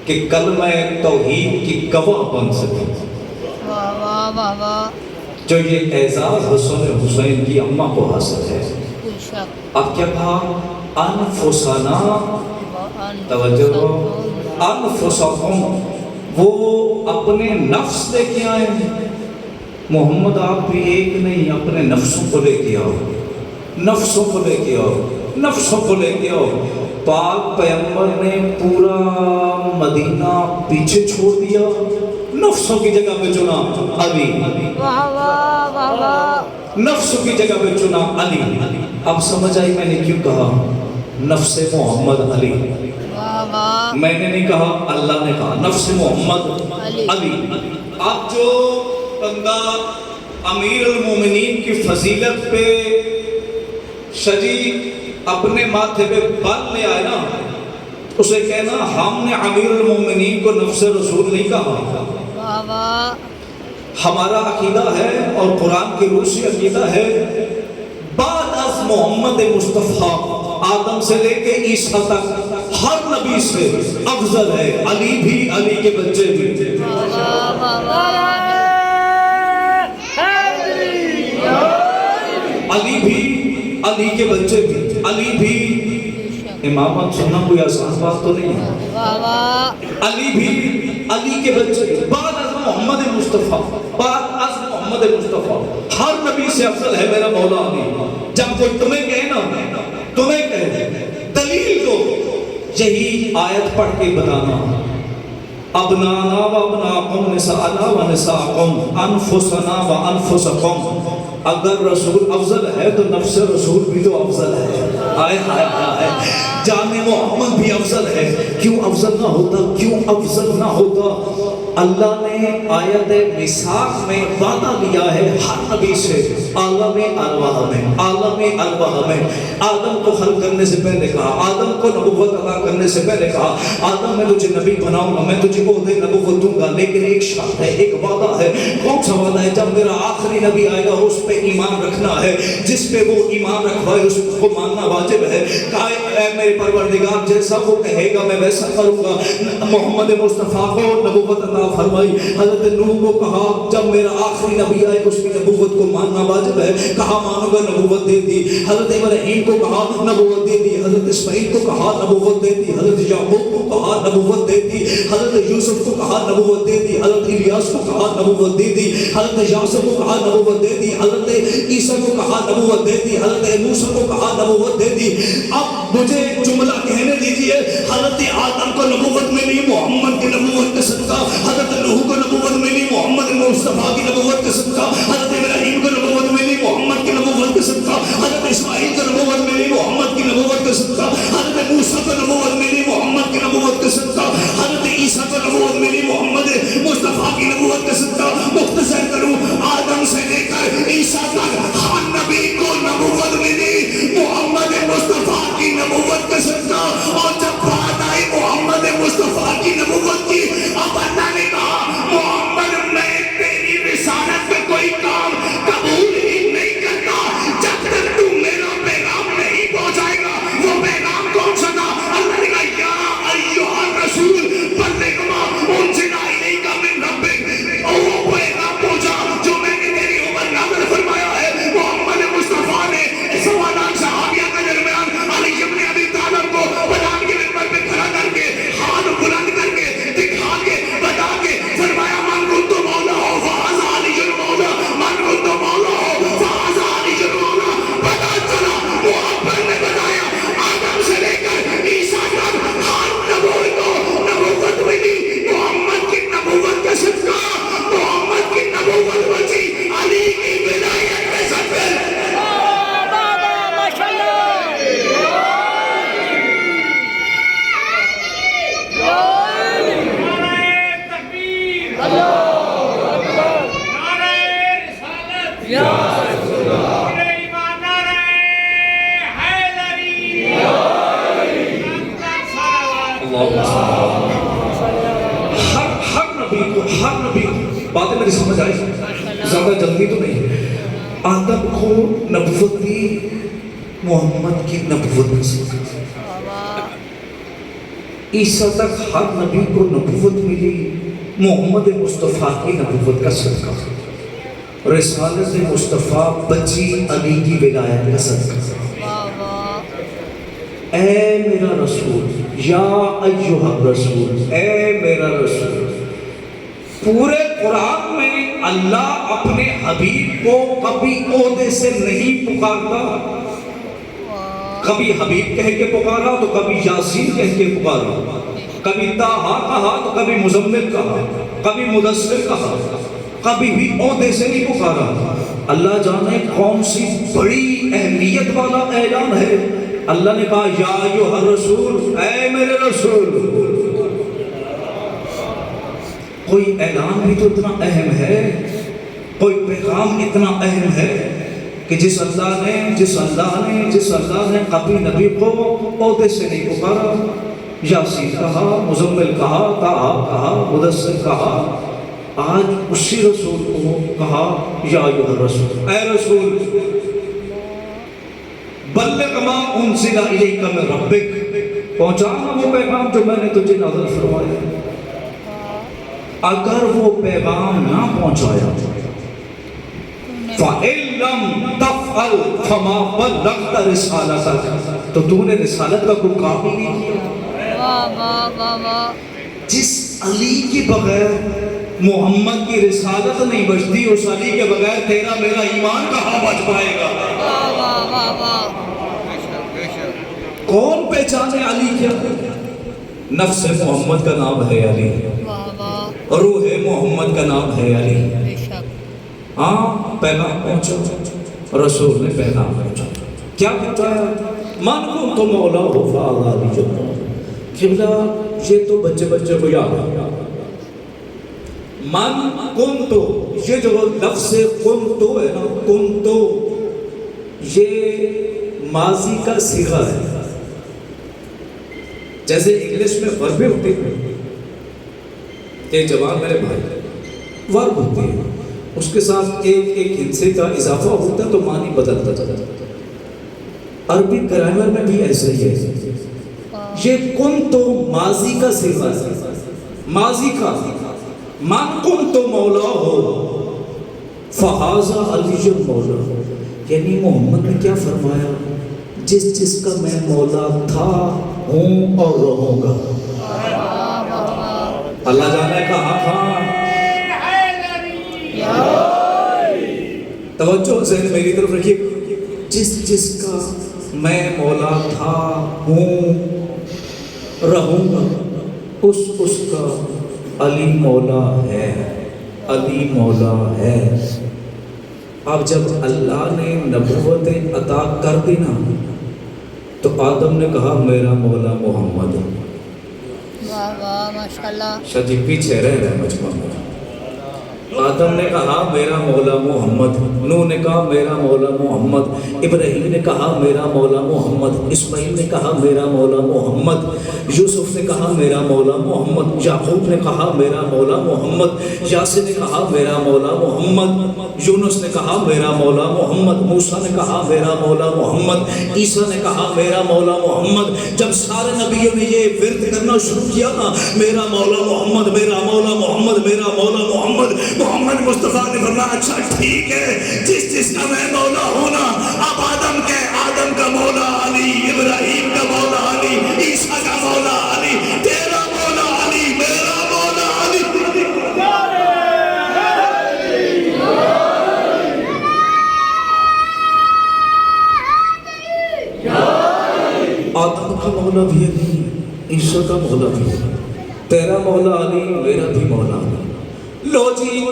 کہ کلمہ توحید کی گواہ بن سکے۔ جو یہ اعزاز حسین کی اماں کو حاصل ہے۔ اب کیا کہا؟ انفسنا، توجہ، انفسکم، وہ اپنے نفس لے کے آئے ہیں. محمد آپ بھی ایک نہیں، اپنے نفسوں کو لے کے آؤ، نفسوں کو لے کے آؤ، نفسوں کو لے کے آؤ. پاک پیغمبر نے پورا مدینہ پیچھے چھوڑ دیا، نفسوں کی جگہ پہ چنا علی، واہ واہ واہ واہ. نفسوں کی جگہ پہ چنا علی. اب سمجھ آئی میں نے کیوں کہا نفس محمد علی؟ واہ واہ. میں نے نہیں کہا، اللہ نے کہا نفس محمد علی. اب جو بندہ امیر المومنین کی فضیلت پہ شجی اپنے ماتھے پہ بال لے آئے نا، اسے کہنا ہم نے امیر المومنین کو نفس رسول نہیں کہا. واہ واہ. ہمارا عقیدہ ہے اور قرآن کی روح سے عقیدہ ہے بعد از محمد مصطفیٰ آدم سے لے کے عیسیٰ تک ہر نبی سے افضل ہے علی بھی، علی کے بچے بھی. واہ واہ واہ. علی بھی، علی کے بچے بھی، علی بھی. امامت سننا کوئی آسان بات تو نہیں ہے. واہ واہ. علی بھی، علی کے بچے بھی. بعد از محمد مصطفیٰ، بعد از محمد مصطفیٰ ہر نبی سے افضل ہے میرا مولا علی. جب کوئی تمہیں کہے نا، تمہیں کہے دلیل دو، یہی آیت پڑھ کے بتانا ابنانا و ابناکم نساءنا و نساءکم انفسنا و انفسکم. اگر رسول افضل ہے تو نفس رسول بھی تو افضل ہے. آئے ہائے ہائے، جان محمد بھی افضل ہے. کیوں افضل نہ ہوتا؟ کیوں افضل نہ ہوتا؟ اللہ نے آیت میثاق میں وعدہ لیا ہے ہر نبی سے. عالم ارواح میں، عالم ارواح میں آدم کو خلق کرنے سے پہلے کہا، آدم کو نبوت عطا کرنے سے پہلے کہا آدم میں تجھے نبی بناؤں گا، میں تجھے عہدے نبوت دوں گا. لیکن ایک شرط ہے، ایک وعدہ ہے. کون سا وعدہ ہے؟ جب میرا آخری نبی آئے گا اس پہ ایمان رکھنا ہے. جس پہ وہ ایمان رکھوائے اس کو ماننا واجب ہے. کہا اے میرے پروردگار جیسا وہ کہے گا میں ویسا کروں گا. محمد مصطفیٰ کو نبوت عطا فرمائی. حضرت نوح کو کہا جب میرا آخری نبی آئے اس کی نبوت کو ماننا واجب ہے. کہا مانو گا، نبوت دے دی. حضرت ابراہیم کو کہا نبوت دے دی. حضرت اسماعیل کو کہا نبوت دے دی. حضرت یعقوب کو کہا نبوت دے دی. حضرت یوسف کو کہا نبوت دے دی. حضرت الیاس کو کہا نبوت دے دی. حضرت یاسر کو کہا نبوت دے دی. حضرت عیسیٰ کو کہا نبوت دے دی. حضرت موسیٰ کو کہا نبوت دے دی. اب مجھے جملہ کہنے دیجئے. حضرت آدم کو نبوت ملی محمد کی نبوت کے صدقہ. حضرت نوح کو نبوت ملی محمد مصطفیٰ کی نبوت کے صدقہ. حضرت ابراہیم کو نبوت ملی محمد کی نبوت کے صدقہ. حضرت اسماعیل کو نبوت ملی محمد کی نبوت کے صدقہ. حضرت موسیٰ کو نبوت ملی محمد کی نبوت کے صدقہ. حضرت عیسیٰ کو نبوت ملی محمد مصطفیٰ کی نبوت کے صدقہ. مختصر کروں، آدم سے لے کر عیسیٰ تک ہر نبی کو نبوت ملی محمد مصطفیٰ کی نبوت کے صدقہ. اور جب بات آئی محمد مصطفیٰ کی نبوت کی، اب اللہ نے کہا محمد میں تیری رسالت پہ کوئی کام قبول ہی نہیں کرتا جب تک تو میرا پیغام نہیں پہنچائے گا. وہ پیغام کون سا تھا؟ اللہ نے کہا یا ایھا الرسول بلغ ما انزل الیک من ربک. وہ پیغام پہنچا جو میں نے تیری اوپر نازل فرمایا ہے. محمد مصطفیٰ نے سوالات صحابیہ کے درمیان علی ابن ابی طالب کو بیان کے منبر پہ کھڑا کر کے ہاتھ بلند کر کے دکھا کے بتا کے فرمایا من کنت مولا ہو فہذا علی المولا، من کنت مولا ہو فہذا علی المولا. پتا چلا محمد نے بتایا آدم سے لے کر عیسیٰ تک ہر نبی کو نبوت ملی محمد کی نبوت کے صدقہ. محمد کی نبوت بچی علی کی ولایت کے صدقے. ہر نبی باتیں میری سمجھ آئی، زیادہ جلدی تو نہیں. آدم کو نبوت دی محمد کی نبوت کے صدقہ. عیسیٰ تک ہر نبی کو نبوت ملی محمد مصطفیٰ کی نبوت کا صدقہ. رسالت مصطفیٰ بچی علی کی ولایت کا صدقہ. اے میرا رسول، یا ایھا الرسول، اے میرا رسول. پورے قرآن میں اللہ اپنے حبیب کو کبھی عہدے سے نہیں پکارتا. کبھی حبیب کہہ کے پکارا تو کبھی یاسین کہہ کے پکارا, کبھی طٰہٰ کہا تو کبھی مزمل کہا, کبھی مدثر کہا, کبھی بھی عہدے سے نہیں پکارا. اللہ جانے کون سی بڑی اہمیت والا اعلان ہے. اللہ نے کہا یا ایھا الرسول, اے میرے رسول. کوئی اعلان بھی تو اتنا اہم ہے, کوئی پیغام اتنا اہم ہے کہ جس اللہ نے کبھی نبی کو عہدے سے نہیں پکارا, یاسین کہا, مزمل کہا, طٰہٰ کہا, مدثر کہا, آج اسی رسول کو کہا یا ایھا الرسول, اے رسول بلغ ما انزل الیک من ربک, پہنچانا وہ پیغام جو میں نے تجھے نازل فرمایا. اگر وہ پیغام نہ پہنچایا فَإِن لَّمْ تَفْعَلْ فَمَا بَلَّغْتَ رِسَالَتَهُ, تو تو نے رسالت کا کوئی کام ہی نہیں کیا. واہ واہ واہ واہ. جس علی کے بغیر محمد کی رسالت نہیں بچتی, اس علی کے بغیر تیرا میرا ایمان کہاں بچ پائے گا. واہ واہ واہ واہ. کون پہچانے علی کیا؟ نفس محمد کا نام ہے علی, واہ واہ. روح محمد کا نام ہے علی. بے شک. ہاں پیغام پہنچا, رسول نے پیغام پہنچا. کیا پہنچایا؟ من کنت مولا ہو فاذا علی جل. قبلہ یہ تو بچے بچے کو یاد ہے. من کنتو, یہ جو لفظ کنتو ہے نا, کنتو یہ ماضی کا صیغہ ہے. جیسے انگلش میں وربیں ہوتی ہیں, ایک جواب میرے بھائی ورب ہوتی ہے, اس کے ساتھ ایک ہندسے کا اضافہ ہوتا ہے تو معنی بدلتا جاتا ہے. عربی گرامر میں بھی ایسا ہی ہے. یہ کن تو ماضی کا صیغہ ہے, ماضی کا. من کن تو مولا ہو فہذا علی مولا, یعنی محمد نے کیا فرمایا, جس کا میں مولا تھا, ہوں اور رہوں گا. اللہ جانے کہاں تھا. توجہ ذہن میری طرف رکھیے, جس کا میں مولا تھا, ہوں, رہوں گا, اس کا علی مولا ہے, علی مولا ہے. اب جب اللہ نے نبوت عطا کر دی نا, تو آدم نے کہا میرا مولا محمد. واہ واہ ماشاءاللہ. شاید پیچھے رہ رہے مجمع میں. آدم نے کہا میرا مولا محمد, نوح نے کہا میرا مولا محمد, ابراہیم نے کہا میرا مولا محمد, اسماعیل نے کہا میرا مولا محمد, یوسف نے کہا میرا مولا محمد, یعقوب نے کہا میرا مولا محمد, یاسین نے کہا میرا مولا محمد, یونس نے کہا میرا مولا محمد, موسیٰ نے کہا میرا مولا محمد, عیسیٰ نے کہا میرا مولا محمد. جب سارے نبیوں نے یہ ورد کرنا شروع کیا نا, میرا مولا محمد, میرا مولا محمد, میرا مولا محمد, محمد مصطفیٰ نے فرمایا اچھا ٹھیک ہے, جس کا میں مولا ہونا. اب آدم کا مولا علی, ابراہیم کا مولا علی, عیسیٰ کا مولا علی, تیرا مولا علی, میرا مولا علی. آدم کا مولا بھی علی, عیسیٰ کا مولا بھی علی, تیرا مولا علی, میرا بھی مولا علی. لو جی,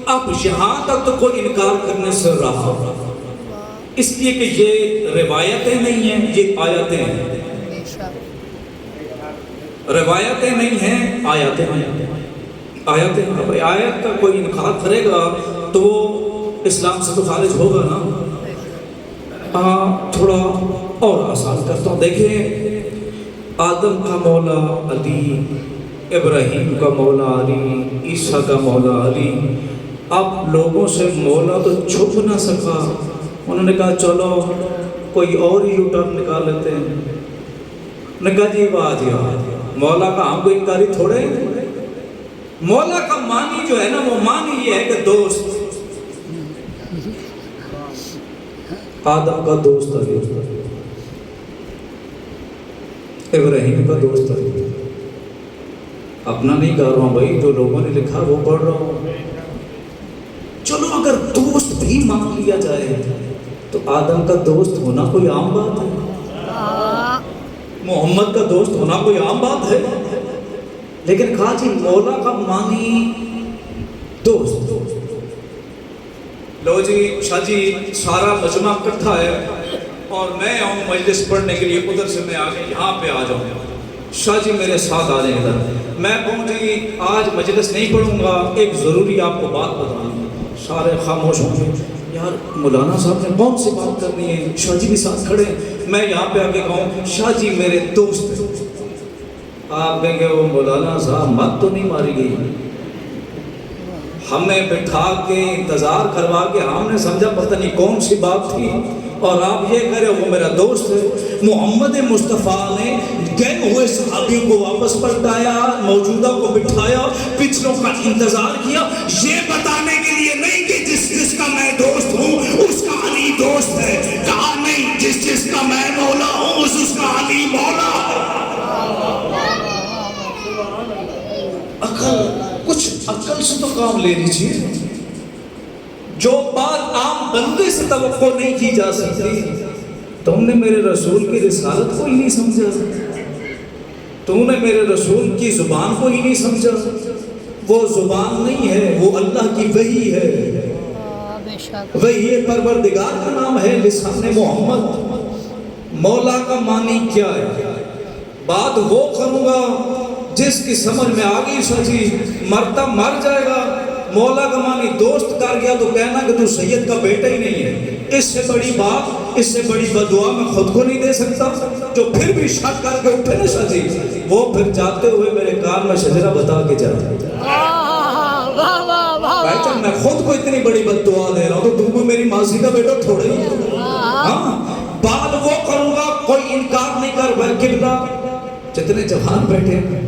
اب یہاں تک تو کوئی انکار کرنے سے رہا, اس لیے کہ یہ روایتیں نہیں ہیں, یہ آیتیں ہیں. روایتیں نہیں ہیں, آیتیں ہیں. آیتیں ہیں. آیت کا کوئی انکار کرے گا تو اسلام سے تو خارج ہوگا نا. تھوڑا اور آسان کرتا ہوں. دیکھیں, آدم کا مولا علی, ابراہیم کا مولا علی, عیسیٰ کا مولا علی. اب لوگوں سے مولا تو چھپ نہ سکا, انہوں نے کہا چلو کوئی اور ہی یو ٹرن نکال لیتے ہیں. انہوں نے کہا جی بات یاد, مولا کا ہم کو انکاری تھوڑے. مولا کا معنی جو ہے نا, وہ معنی یہ ہے کہ دوست. آدم کا دوست علی, ابراہیم کا دوست علی, اپنا نہیں کر رہا ہوں بھائی، جو لوگوں نے لکھا وہ پڑھ رہا ہوں. چلو اگر دوست بھی مان لیا جائے تو آدم کا دوست ہونا کوئی عام بات ہے؟ ہاں محمد کا دوست ہونا کوئی عام بات ہے؟ لیکن کہا جی مولا کا مانی دوست. لو جی شاہ جی سارا مجمع اکٹھا ہے اور میں آؤں مجلس پڑھنے کے لیے، ادھر سے میں آگے یہاں پہ آ جاؤں. شاہ جی میرے ساتھ آ جائیں ادھر. میں کہوں جی آج مجلس نہیں پڑھوں گا، ایک ضروری آپ کو بات بتاؤں. سارے خاموش ہوں گے، یار مولانا صاحب نے کون سی بات کرنی ہے. شاہ جی بھی ساتھ کھڑے ہیں. میں یہاں پہ آ کے کہوں شاہ جی میرے دوست ہیں. آپ کہیں گے وہ مولانا صاحب مت تو نہیں ماری گئی؟ ہمیں بٹھا کے انتظار کروا کے ہم نے سمجھا پتہ نہیں کون سی بات تھی، اور آپ یہ کہہ رہے ہو وہ میرا دوست ہے. محمد مصطفیٰ نے گئے ہوئے صحابیوں کو واپس پلٹایا، موجودہ کو بٹھایا، پچھلوں کا انتظار کیا، یہ بتانے کے لیے نہیں کہ جس کا میں دوست ہوں اس کا علی دوست ہے. کہا نہیں، جس کا میں مولا ہوں اس کا علی مولا ہے. کچھ عقل سے تو کام لے لیجیے. جو بات عام بندے سے توقع نہیں کی جا سکتی، تم نے میرے رسول کی رسالت کو ہی نہیں سمجھا، تم نے میرے رسول کی زبان کو ہی نہیں سمجھا. وہ زبان نہیں ہے، وہ اللہ کی وحی ہے. بے شک. وحی پروردگار کا نام ہے لسان محمد. مولا کا معنی کیا ہے؟ بات وہ کروں گا جس کی سمجھ میں آ گئی. شاہ جی مرتا مر جائے گا. مولا کا معنی دوست کر گیا تو کہنا کہ تو سید کا بیٹا ہی نہیں ہے. اس سے بڑی بات، اس سے بڑی بددعا میں خود کو نہیں دے سکتا. جو پھر بھی شک کر کے اٹھے نا شاہ جی، وہ پھر جاتے ہوئے میرے کان میں شجرہ بتا کے جاتے. بھائی جان میں خود کو اتنی بڑی بددعا دے رہا ہوں تو تم میری ماسی کا بیٹا تھوڑے ہی. ہاں بات وہ کروں گا، کوئی انکار نہیں کر. قبلہ جتنے جوان بیٹھے ہیں،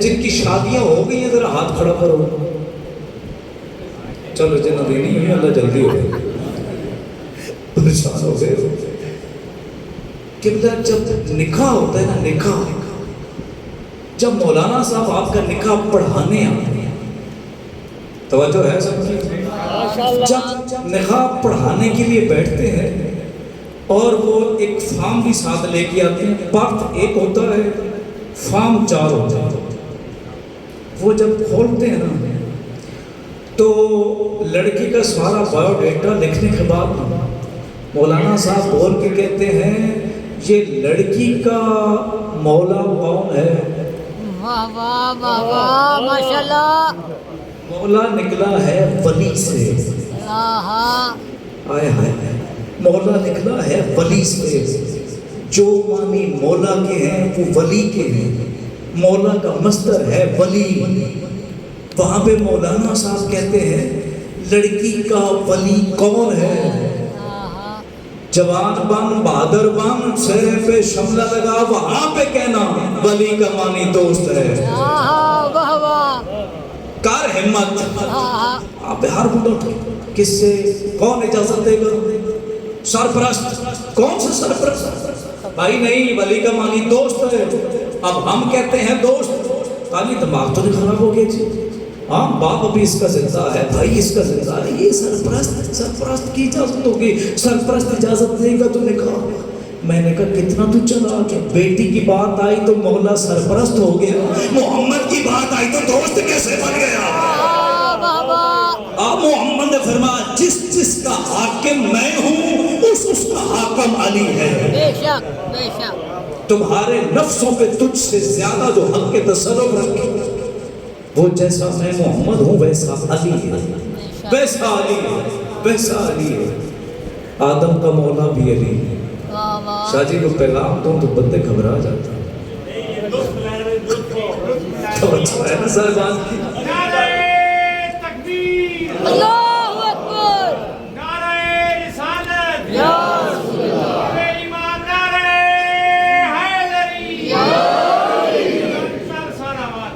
جن کی شادیاں ہو گئی ہیں ذرا ہاتھ کھڑا کرو. چلو جنہوں نے نہیں ہوئی اللہ جلدی ہو گئے، پریشان ہو گئے. قبلہ جب نکاح ہوتا ہے نا، نکاح جب مولانا صاحب آپ کا نکاح پڑھانے آتے ہیں، توجہ ہے سب کی، جب نکاح پڑھانے کے لیے بیٹھتے ہیں اور وہ ایک فارم بھی ساتھ لے کے آتے ہیں. پرت ایک ہوتا ہے، فارم 4 ہوتا ہے. وہ جب کھولتے ہیں نا تو لڑکی کا سارا بایو ڈیٹا لکھنے کے بعد مولانا صاحب بول کے کہتے ہیں یہ لڑکی کا مولا کون ہے؟ واہ واہ واہ واہ ماشاءاللہ. مولا نکلا ہے ولی سے. آئے ہائے، مولا نکلا ہے ولی سے. جو معنی مولا کے ہیں وہ ولی کے ہیں. مولا کا مصدر ہے ولی. وہاں پہ مولانا صاحب کہتے ہیں لڑکی کا ولی کون ہے؟ جوان بن، بہادر بن، چہرے پہ شملہ لگا، وہاں پہ کہنا ولی کا معنی دوست ہے. کار ہمت. آپ ہر بڑھو کس سے کون اجازت دے گا؟ سرپرست. کون سے سرپرست؟ بھائی نہیں، ولی کا معنی دوست ہے. اب ہم کہتے ہیں دوست، تالی دماغ تو نہیں خراب ہو گیا جی. ہاں باپ ابھی اس کا زندہ ہے، بھائی اس کا زندہ ہے. یہ سرپرست کی اجازت ہوگی. سرپرست اجازت دے گا تو نکاح. میں نے کہا کتنا تو چلا کہ بیٹی کی بات آئی تو مولا سرپرست ہو گیا، محمد کی بات آئی تو دوست کیسے بن گیا؟ محمد نے فرمایا جس کا حاکم میں ہوں اس کا حاکم علی ہے. بے شک بے شک. تمہارے نفسوں پہ تجھ سے زیادہ جو حق کے تصرف رکھے، وہ جیسا میں محمد ہوں ویسا علی ہے، ویسا علی ہے، ویسا علی ہے. آدم کا مولا بھی علی ہے. شاہ جی کو پیغام دوں تو بندے گھبرا جاتا ہے. تو اچھا ہے نا صاحبان کی. اللہ اکبر. نعرہ رسالت، یا ایمان، نعرہ حیدری، سارا بات.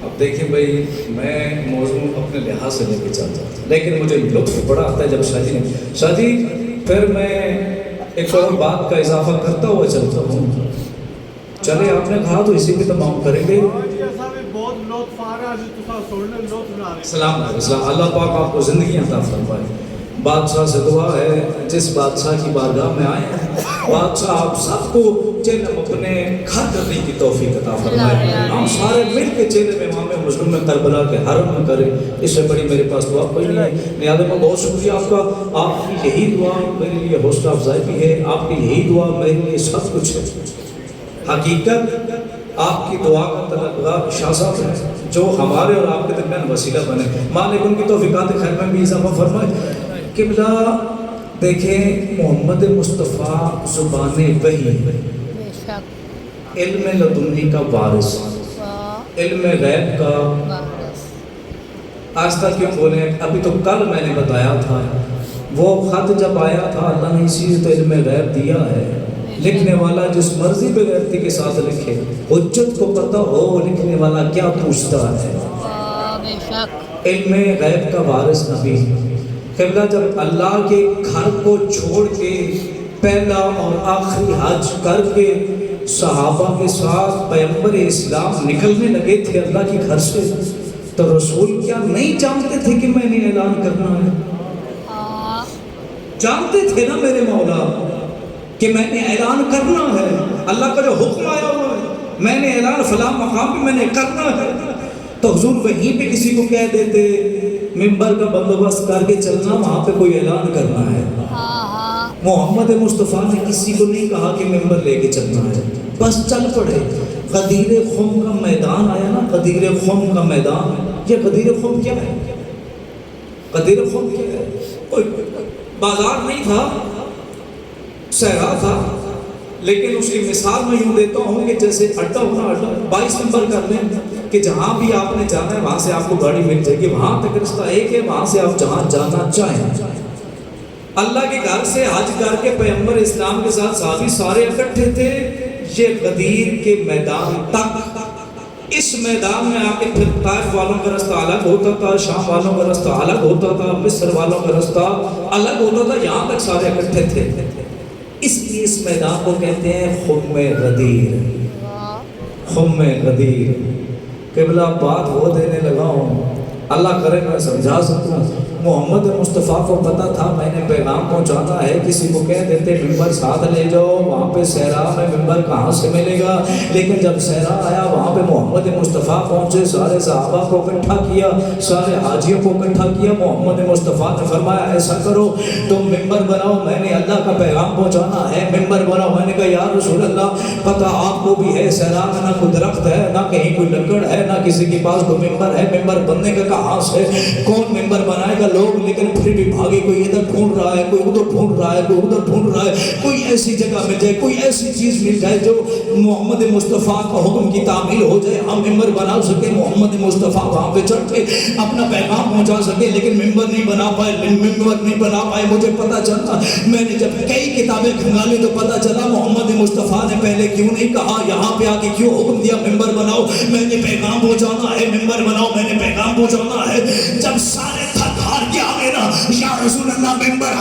اب دیکھیں بھائی بھائی میں موضوع اپنے لحاظ سے لے کے چلتا تھا، لیکن مجھے لطف بڑا آتا ہے جب شادی پھر میں ایک اور بات کا اضافہ کرتا ہوا چلتا ہوں. چلے آپ نے کہا تو اسی پہ تمام کریں گے. سلام علیکم. اللہ پاک آپ کو زندگی عطا فرمائے. بادشاہ سے دعا ہے جس بادشاہ کی بارگاہ میں آئے ہیں بادشاہ آپ سب کو چہرے اپنے گھر کرنے کی توفیق عطا فرمائے. ہم سارے مل کے چہرے میں امام مسلم میں کربلا کے حرم میں کریں. اس سے بڑی میرے پاس دعا کوئی نہیں ہے. نیازم کو بہت شکریہ آپ کا. آپ کی یہی دعا میرے لیے حوصلہ افزائی بھی ہے. آپ کی یہی دعا میرے لیے سب کچھ ہے. حقیقت آپ کی دعا کا طلبگار شاہ صاحب ہے جو ہمارے اور آپ کے درمیان وسیلہ بنے. مالک ان کی توفیقات خیر میں بھی اضافہ فرمائے. قبلہ دیکھیں محمد مصطفیٰ زبان وحی بے شک علم لدنی کا وارث علم غیب کا وارث. آستہ کیوں بولیں؟ ابھی تو کل میں نے بتایا تھا وہ خط جب آیا تھا اللہ نے اسی تو علم غیب دیا ہے. لکھنے والا جس مرضی بغیرتی کے ساتھ لکھے حجت کو پتہ ہو لکھنے والا کیا پوچھتا ہے. بے شک علم غیب کا وارث نبی. قبلہ جب اللہ کے گھر کو چھوڑ کے پہلا اور آخری حج کر کے صحابہ کے ساتھ پیغمبر اسلام نکلنے لگے تھے اللہ کے گھر سے تو رسول کیا نہیں جانتے تھے کہ میں نے اعلان کرنا ہے؟ جانتے تھے نا میرے مولا کہ میں نے اعلان کرنا ہے. اللہ کا جو حکم آیا ہوا ہے میں نے اعلان فلاں مقام پہ میں نے کرنا ہے. تو حضور وہیں پہ کسی کو کہہ دیتے ممبر کا بندوبست کر کے چلنا وہاں پہ کوئی اعلان کرنا ہے. محمد مصطفیٰ نے کسی کو نہیں کہا کہ ممبر لے کے چلنا ہے بس چل پڑے. غدیر خم کا میدان آیا نا غدیر خم کا میدان. یہ غدیر خم کیا ہے؟ غدیر خم کیا ہے؟ کوئی بازار نہیں تھا صحرا تھا لیکن اس کی مثال میں یوں دیتا ہوں کہ جیسے اڈا ہونا اڈا 22 نمبر کر لیں کہ جہاں بھی آپ نے جانا ہے وہاں سے آپ کو گاڑی مل جائے گی. وہاں تک رستہ ایک ہے وہاں سے آپ جہاں جانا چاہیں. اللہ کے گھر سے حج کر کے پیغمبر اسلام کے ساتھ صحابی سارے اکٹھے تھے. یہ غدیر کے میدان تک اس میدان میں آ کے پھر طائف والوں کا رستہ الگ ہوتا تھا شام والوں کا رستہ الگ ہوتا تھا مصر والوں کا رستہ الگ ہوتا تھا. یہاں تک سارے اکٹھے تھے. اس لیے اس میدان کو کہتے ہیں خم غدیر. خم غدیر. قبلہ بات وہ دینے لگا ہوں اللہ کرے میں سمجھا سکوں. محمد مصطفیٰ کو پتا تھا میں نے پیغام پہنچانا ہے. کسی کو کہہ دیتے ممبر ساتھ لے جاؤ وہاں پہ صحرا میں ممبر کہاں سے ملے گا. لیکن جب صحرا آیا وہاں پہ محمد مصطفیٰ پہنچے سارے صحابہ کو اکٹھا کیا سارے حاجیوں کو اکٹھا کیا. محمد مصطفیٰ نے فرمایا ایسا کرو تم ممبر بناؤ میں نے اللہ کا پیغام پہنچانا ہے ممبر بناؤ. میں نے کہا یا رسول اللہ پتہ آپ کو بھی ہے صحرا میں نہ کوئی درخت ہے نہ کہیں کوئی لکڑ ہے نہ کسی کے پاس کوئی ممبر ہے. ممبر بننے کا کہاں سے کون ممبر بنائے گا لوگ لیکن پھر بھی بھاگے. کوئی ادھر ڈھونڈ رہا ہے کوئی ادھر ڈھونڈ رہا ہے کوئی ادھر ڈھونڈ رہا ہے. کوئی ایسی جگہ مل جائے کوئی ایسی چیز مل جائے جو محمد مصطفیٰ کا حکم کی تعمیل ہو جائے ہم ممبر بنا سکے. محمد مصطفیٰ وہاں پہ چڑھ کے اپنا پیغام پہنچا سکے لیکن ممبر نہیں بنا پائے. ممبر نہیں بنا پائے. مجھے پتا چلا میں نے جب کئی کتابیں کھنگالی تو پتا چلا محمد مصطفیٰ نے پہلے کیوں نہیں کہا یہاں پہ آ کے کیوں حکم دیا ممبر بناؤ. میں نے پیغام پہنچانا ہے ممبر بناؤ میں نے پیغام پہنچانا ہے. جب سارے تھک ہار کے آگے نا یا رسول اللہ ممبر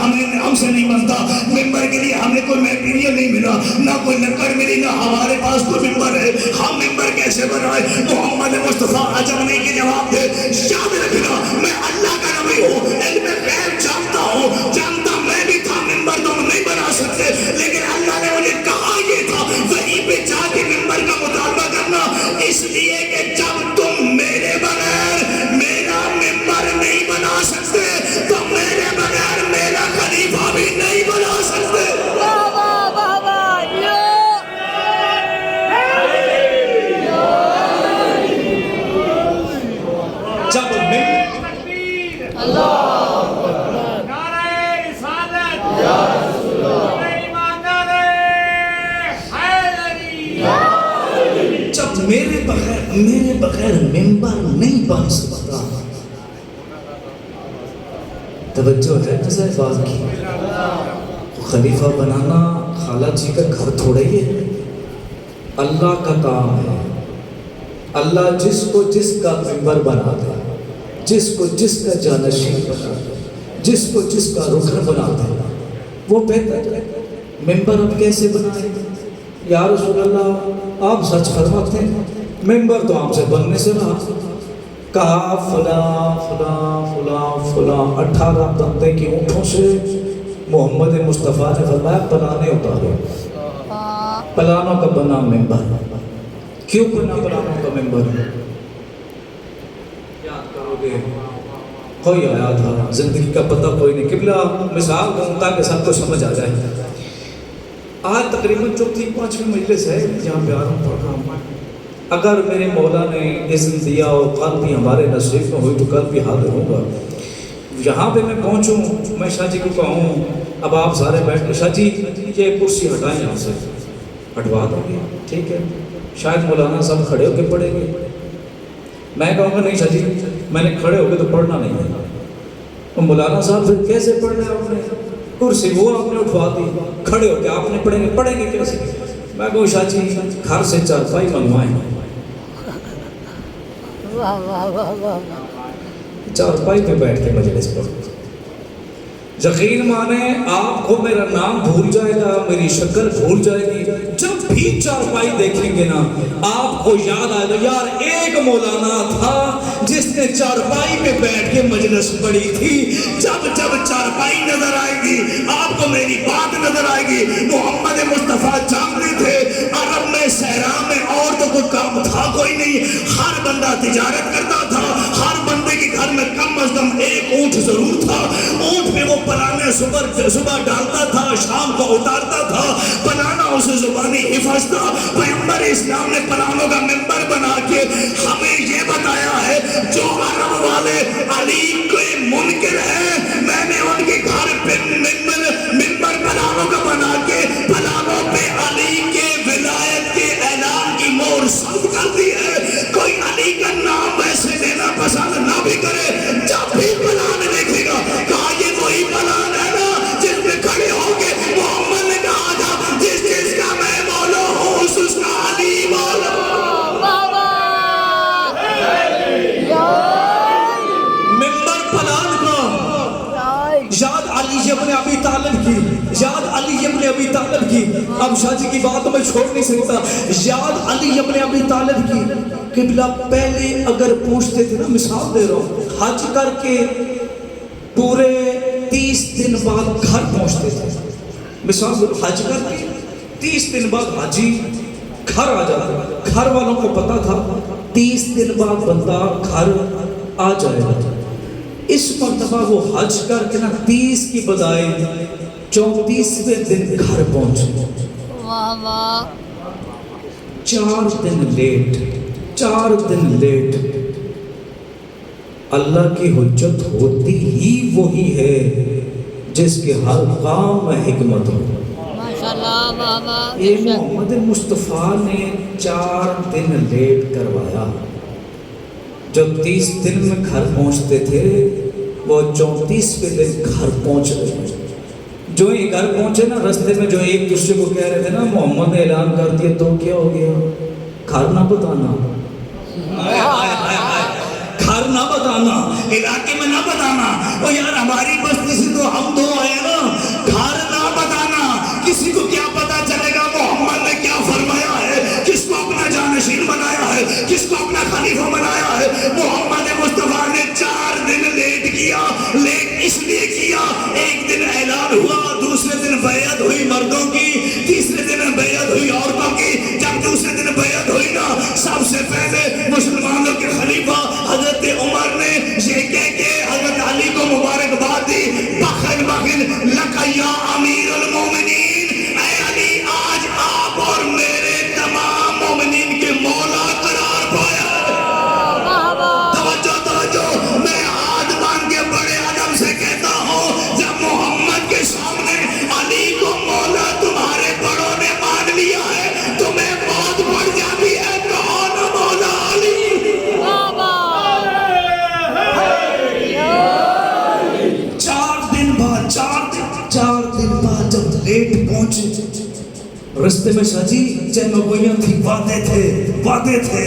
ہم سے نہیں بنتا. ممبر کے لیے ہمیں کوئی میٹیریل نہیں ملا نہ کوئی لکڑ ملی نہ ہمارے پاس کوئی ممبر ہے. ہم ممبر کیسے بنائے؟ محمد مصطفیٰ عجب نہیں کے جواب دے. یاد رکھنا میں اللہ کا نبی ہوں علم غیب جانتا ہوں. جانتا میں بھی تھا ممبر تم نہیں بنا سکتے لیکن اللہ نے مجھے کہا یہ تھا وہیں پہ جا کے ممبر کا مطالبہ کرنا. اس لیے کہ جب تم میرے بغیر میرا ممبر نہیں بنا سکتے تو میرے بغیر میرا خلیفہ بھی نہیں بنا سکتے. جب میرے بغیر ممبر نہیں بن سکتا. توجہ ہے جیسے بات کی خلیفہ بنانا خالہ جی کا گھر تھوڑے ہی ہے اللہ کا کام ہے. اللہ جس کو جس کا ممبر بنا دے، جس کو جس کا جانشین بنا دے، جس کو جس کا رکن بنا دے، وہ بہتر ہے۔ ممبر اب کیسے بنائے؟ یا رسول اللہ آپ سچ فرماتے ہیں، ممبر تو آپ سے بننے سے رہا۔ کہا فلاں فلاں فلاں فلاں 18 بندے کی اونٹوں سے محمد مصطفیٰ نے فرمایا پلانے اتارو، پلانوں کا بنا ممبر۔ کیوں بنا پلانوں کا ممبر؟ یاد کرو گے کوئی آیا تھا، زندگی کا پتہ کوئی نہیں، قبلہ مثال دوں تاکہ سب کو سمجھ آ جائے۔ آج تقریباً 4-5 مجلس ہے جہاں پہ آ رہا ہوں، پڑھ رہا ہوں۔ اگر میرے مولا نے اذن دیا اور کل بھی ہمارے نصیب میں ہوئی تو کل بھی حاضر ہوں گا۔ یہاں پہ میں پہنچوں، میں شاہ جی کو کہوں اب آپ سارے بیٹھ کے، شاہ جی یہ کرسی ہٹائیں یہاں سے، ہٹوا دیں گے، ٹھیک ہے؟ شاید مولانا صاحب کھڑے ہو کے پڑھیں گے، میں کہوں گا نہیں شاہ جی میں نے کھڑے ہو کے تو پڑھنا نہیں ہے۔ تو مولانا صاحب پھر کیسے پڑھ رہے آپ نے؟ کرسی وہ آپ نے اٹھوا دی، کھڑے ہو کے آپ نے پڑھیں گے کیسے؟ میں کہوں شاہ جی گھر سے چارپائی منگوائیں، واہ واہ واہ واہ، چارپائی پہ بیٹھ کے مجلس پڑھو۔ یقین مانیں آپ کو میرا نام بھول جائے گا، میری شکل بھول جائے گی، جب بھی چارپائی دیکھیں گے نا آپ کو یاد آئے گا یار ایک مولانا تھا جس نے چارپائی پہ بیٹھ کے مجلس پڑھی تھی۔ جب جب چارپائی نظر آئے گی آپ کو میری بات نظر آئے گی۔ محمد مصطفیٰ جانتے تھے عرب میں صحرا میں اور تو کوئی کام تھا کوئی نہیں، ہر بندہ تجارت کرتا تھا، ہر بندے کے گھر میں کم از کم ایک اونٹ ضرور تھا، اونٹ پہ وہ پلانے صبح ڈالتا تھا، شام کو اتارتا تھا، پلانا اسے زبانی حفظ تھا۔ پیغمبر اسلام نے پلانوں کا ممبر بنا کے ہمیں یہ بتایا ہے جو عرب والے علی کے منکر ہیں، میں نے ان کے گھر پہ ممبر پلانوں کا بنا کے پلانوں پہ علی کے ولایت کے اعلان کی مہر صاف کر دی ہے۔ کوئی علی کا نام ویسے لینا پسند نہ بھی کرے، جب بھی پلان دیکھے گا کہا یہ وہی پلان ہے نا جس میں کھڑے ہو کے محمد نے کہا تھا جس جس کا میں مولا ہوں اس کا علی مولا۔ ممبر پلان کا یاد علی ابن ابی طالب کی، یاد علی ابن ابی طالب کی، اب شاہ جی کی بات میں چھوڑ نہیں سکتا، یاد علی ابن ابی طالب کی۔ قبلہ پہلے اگر پوچھتے تھے نا، مثال دے رہا ہوں، حج کر کے پورے 30 دن بعد گھر پہنچتے تھے، مثال دے رہا، حج کر کے 30 دن بعد حاجی گھر آ جاتا، گھر والوں کو پتا تھا 30 دن بعد بندہ گھر آ جائے گا۔ اس مرتبہ وہ حج کر کے نا 30 کی بجائے 34ویں دن گھر پہنچے، واہ واہ، 4 دن لیٹ، 4 دن لیٹ۔ اللہ کی حجت ہوتی ہی وہی ہے جس کے ہر کام میں حکمت ہو۔ ماشاءاللہ، واہ واہ، یہ محمد مصطفیٰ نے 4 دن لیٹ کروایا۔ جو 30 دن میں گھر پہنچتے تھے وہ 34ویں دن گھر پہنچ گئے۔ جو ہی گھر پہنچے نا رستے میں جو ایک دوسرے کو کہہ رہے تھے نا محمد نے اعلان کر دیا تو کیا ہو گیا، گھر نہ بتانا، گھر نہ بتانا، علاقے میں نہ بتانا، وہ یار ہماری بستی سے تو ہم دو آئے نا، گھر نہ بتانا، کسی کو کیا پتا چلے گا محمد نے کیا فرمایا ہے، کس کو اپنا جانشین بنایا ہے، کس کو اپنا خلیفہ بنایا ہے۔ محمد مصطفیٰ نے 4 دن لیٹ کیا، لیٹ اس لیے کیا، ایک دن اعلان ہوا، دوسرے دن بیعت ہوئی مردوں کی، تیسرے دن بیعت ہوئی عورتوں کی۔ جب دوسرے دن بیعت ہوئی نا سب سے پہلے مسلمانوں کے خلیفہ حضرت عمر نے یہ کہہ کے حضرت علی کو مبارکباد دی، بخن بخن لک یا امیر المومنین، اے علی آج آپ اور میرے تمام مومنین کے مولا قرار پایا۔ توجہ توجہ، میں ہاتھ باندھ کے بڑے ادب سے کہتا ہوں جب محمد کے سامنے علی کو مولا تمہارے بڑوں نے مان لیا ہے تمہیں موت پڑ جاتی ہے، کون مولا علی؟ 4 دن بعد جب لیٹ پہنچے رستے میں شاہ جی چہمگوئیاں تھی، وعدے تھے،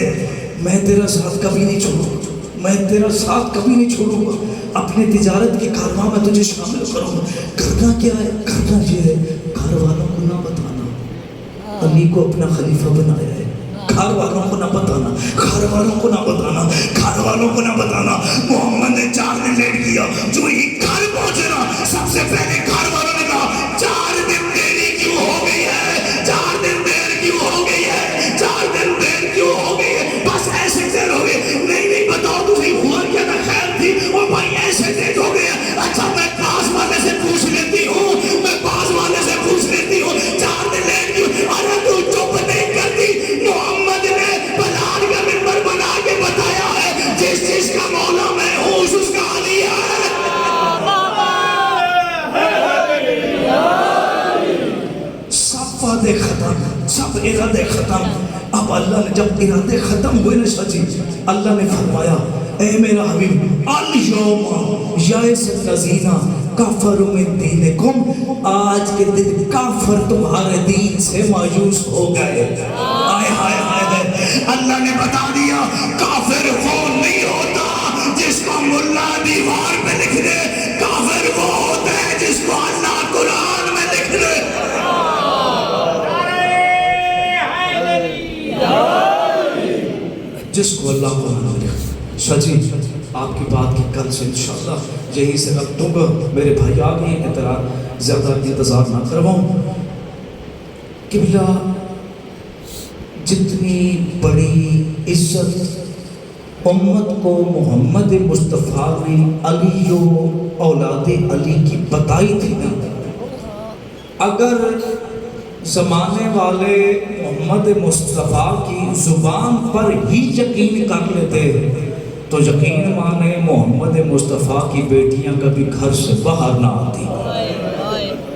میں تیرا ساتھ کبھی نہیں چھوڑوں گا، میں تیرا ساتھ کبھی نہیں چھوڑوں گا، اپنے تجارت کے کارواں میں تجھے شامل کروں گا۔ کرنا کیا ہے؟ کرنا یہ ہے گھر والوں کو نہ بتانا علی کو اپنا خلیفہ بنایا ہے، گھر والوں کو نہ بتانا، گھر والوں کو نہ بتانا، گھر والوں کو نہ بتانا۔ محمد نے 4 دن لیٹ کیا، جو ہی گھر پہنچے نا سب سے پہلے گھر والوں نے کہا 4 دن دیری کیوں ہو گئی ہے، 4 دن دیر کیوں ہو گئی ہے، 4 دن دیر کیوں ہو گئی ہے؟ بس ایسے دیر ہو گئے؟ نہیں بتاؤ تمہیں ہوا کیا تھا؟ خیر تھی اور بھائی ایسے دیر ہو گئے۔ اچھا میں پاس والے سے پوچھ لیتی ہوں، میں پاس والے سے پوچھ لیتی ہوں 4 دن لیٹ کیوں؟ ارے تو چپ نہیں کرتی۔ محمد نے بلال کا منبر بنا کے بتایا ہے جس چیز کا مولا میں ہوں اس کا علی ہے۔ سب وعدے ختم، سب ارادے ختم۔ اب اللہ نے جب ارادے ختم ہوئے نا شاہ جی، اللہ نے فرمایا اے میرا حبیب الیوم یئس الذین کفروا من دینکم، آج کے دن کافر تمہارے دین سے مایوس ہو گئے۔ آئے ہائے ہائے، اللہ نے بتا دیا کافر وہ نہیں ہوتا جس کو ملا دیوار پہ لکھ دے، کافر وہ ہوتا ہے جس کو اللہ قرآن میں لکھ دے۔ جس کو اللہ قرآن میں لکھ دے۔ شاہ جی آپ کی بات کی کل سے انشاءاللہ یہی سے رکھ دوں گا، میرے بھائی آگے اعتراض زیادہ انتظار نہ کرواؤں۔ قبلہ جتنی بڑی عزت امت کو محمد مصطفیٰ نے علی و اولاد علی کی بتائی تھی نا، اگر زمانے والے محمد مصطفیٰ کی زبان پر ہی یقین کر لیتے تو یقین مانے محمد مصطفیٰ کی بیٹیاں کبھی گھر سے باہر نہ آتی۔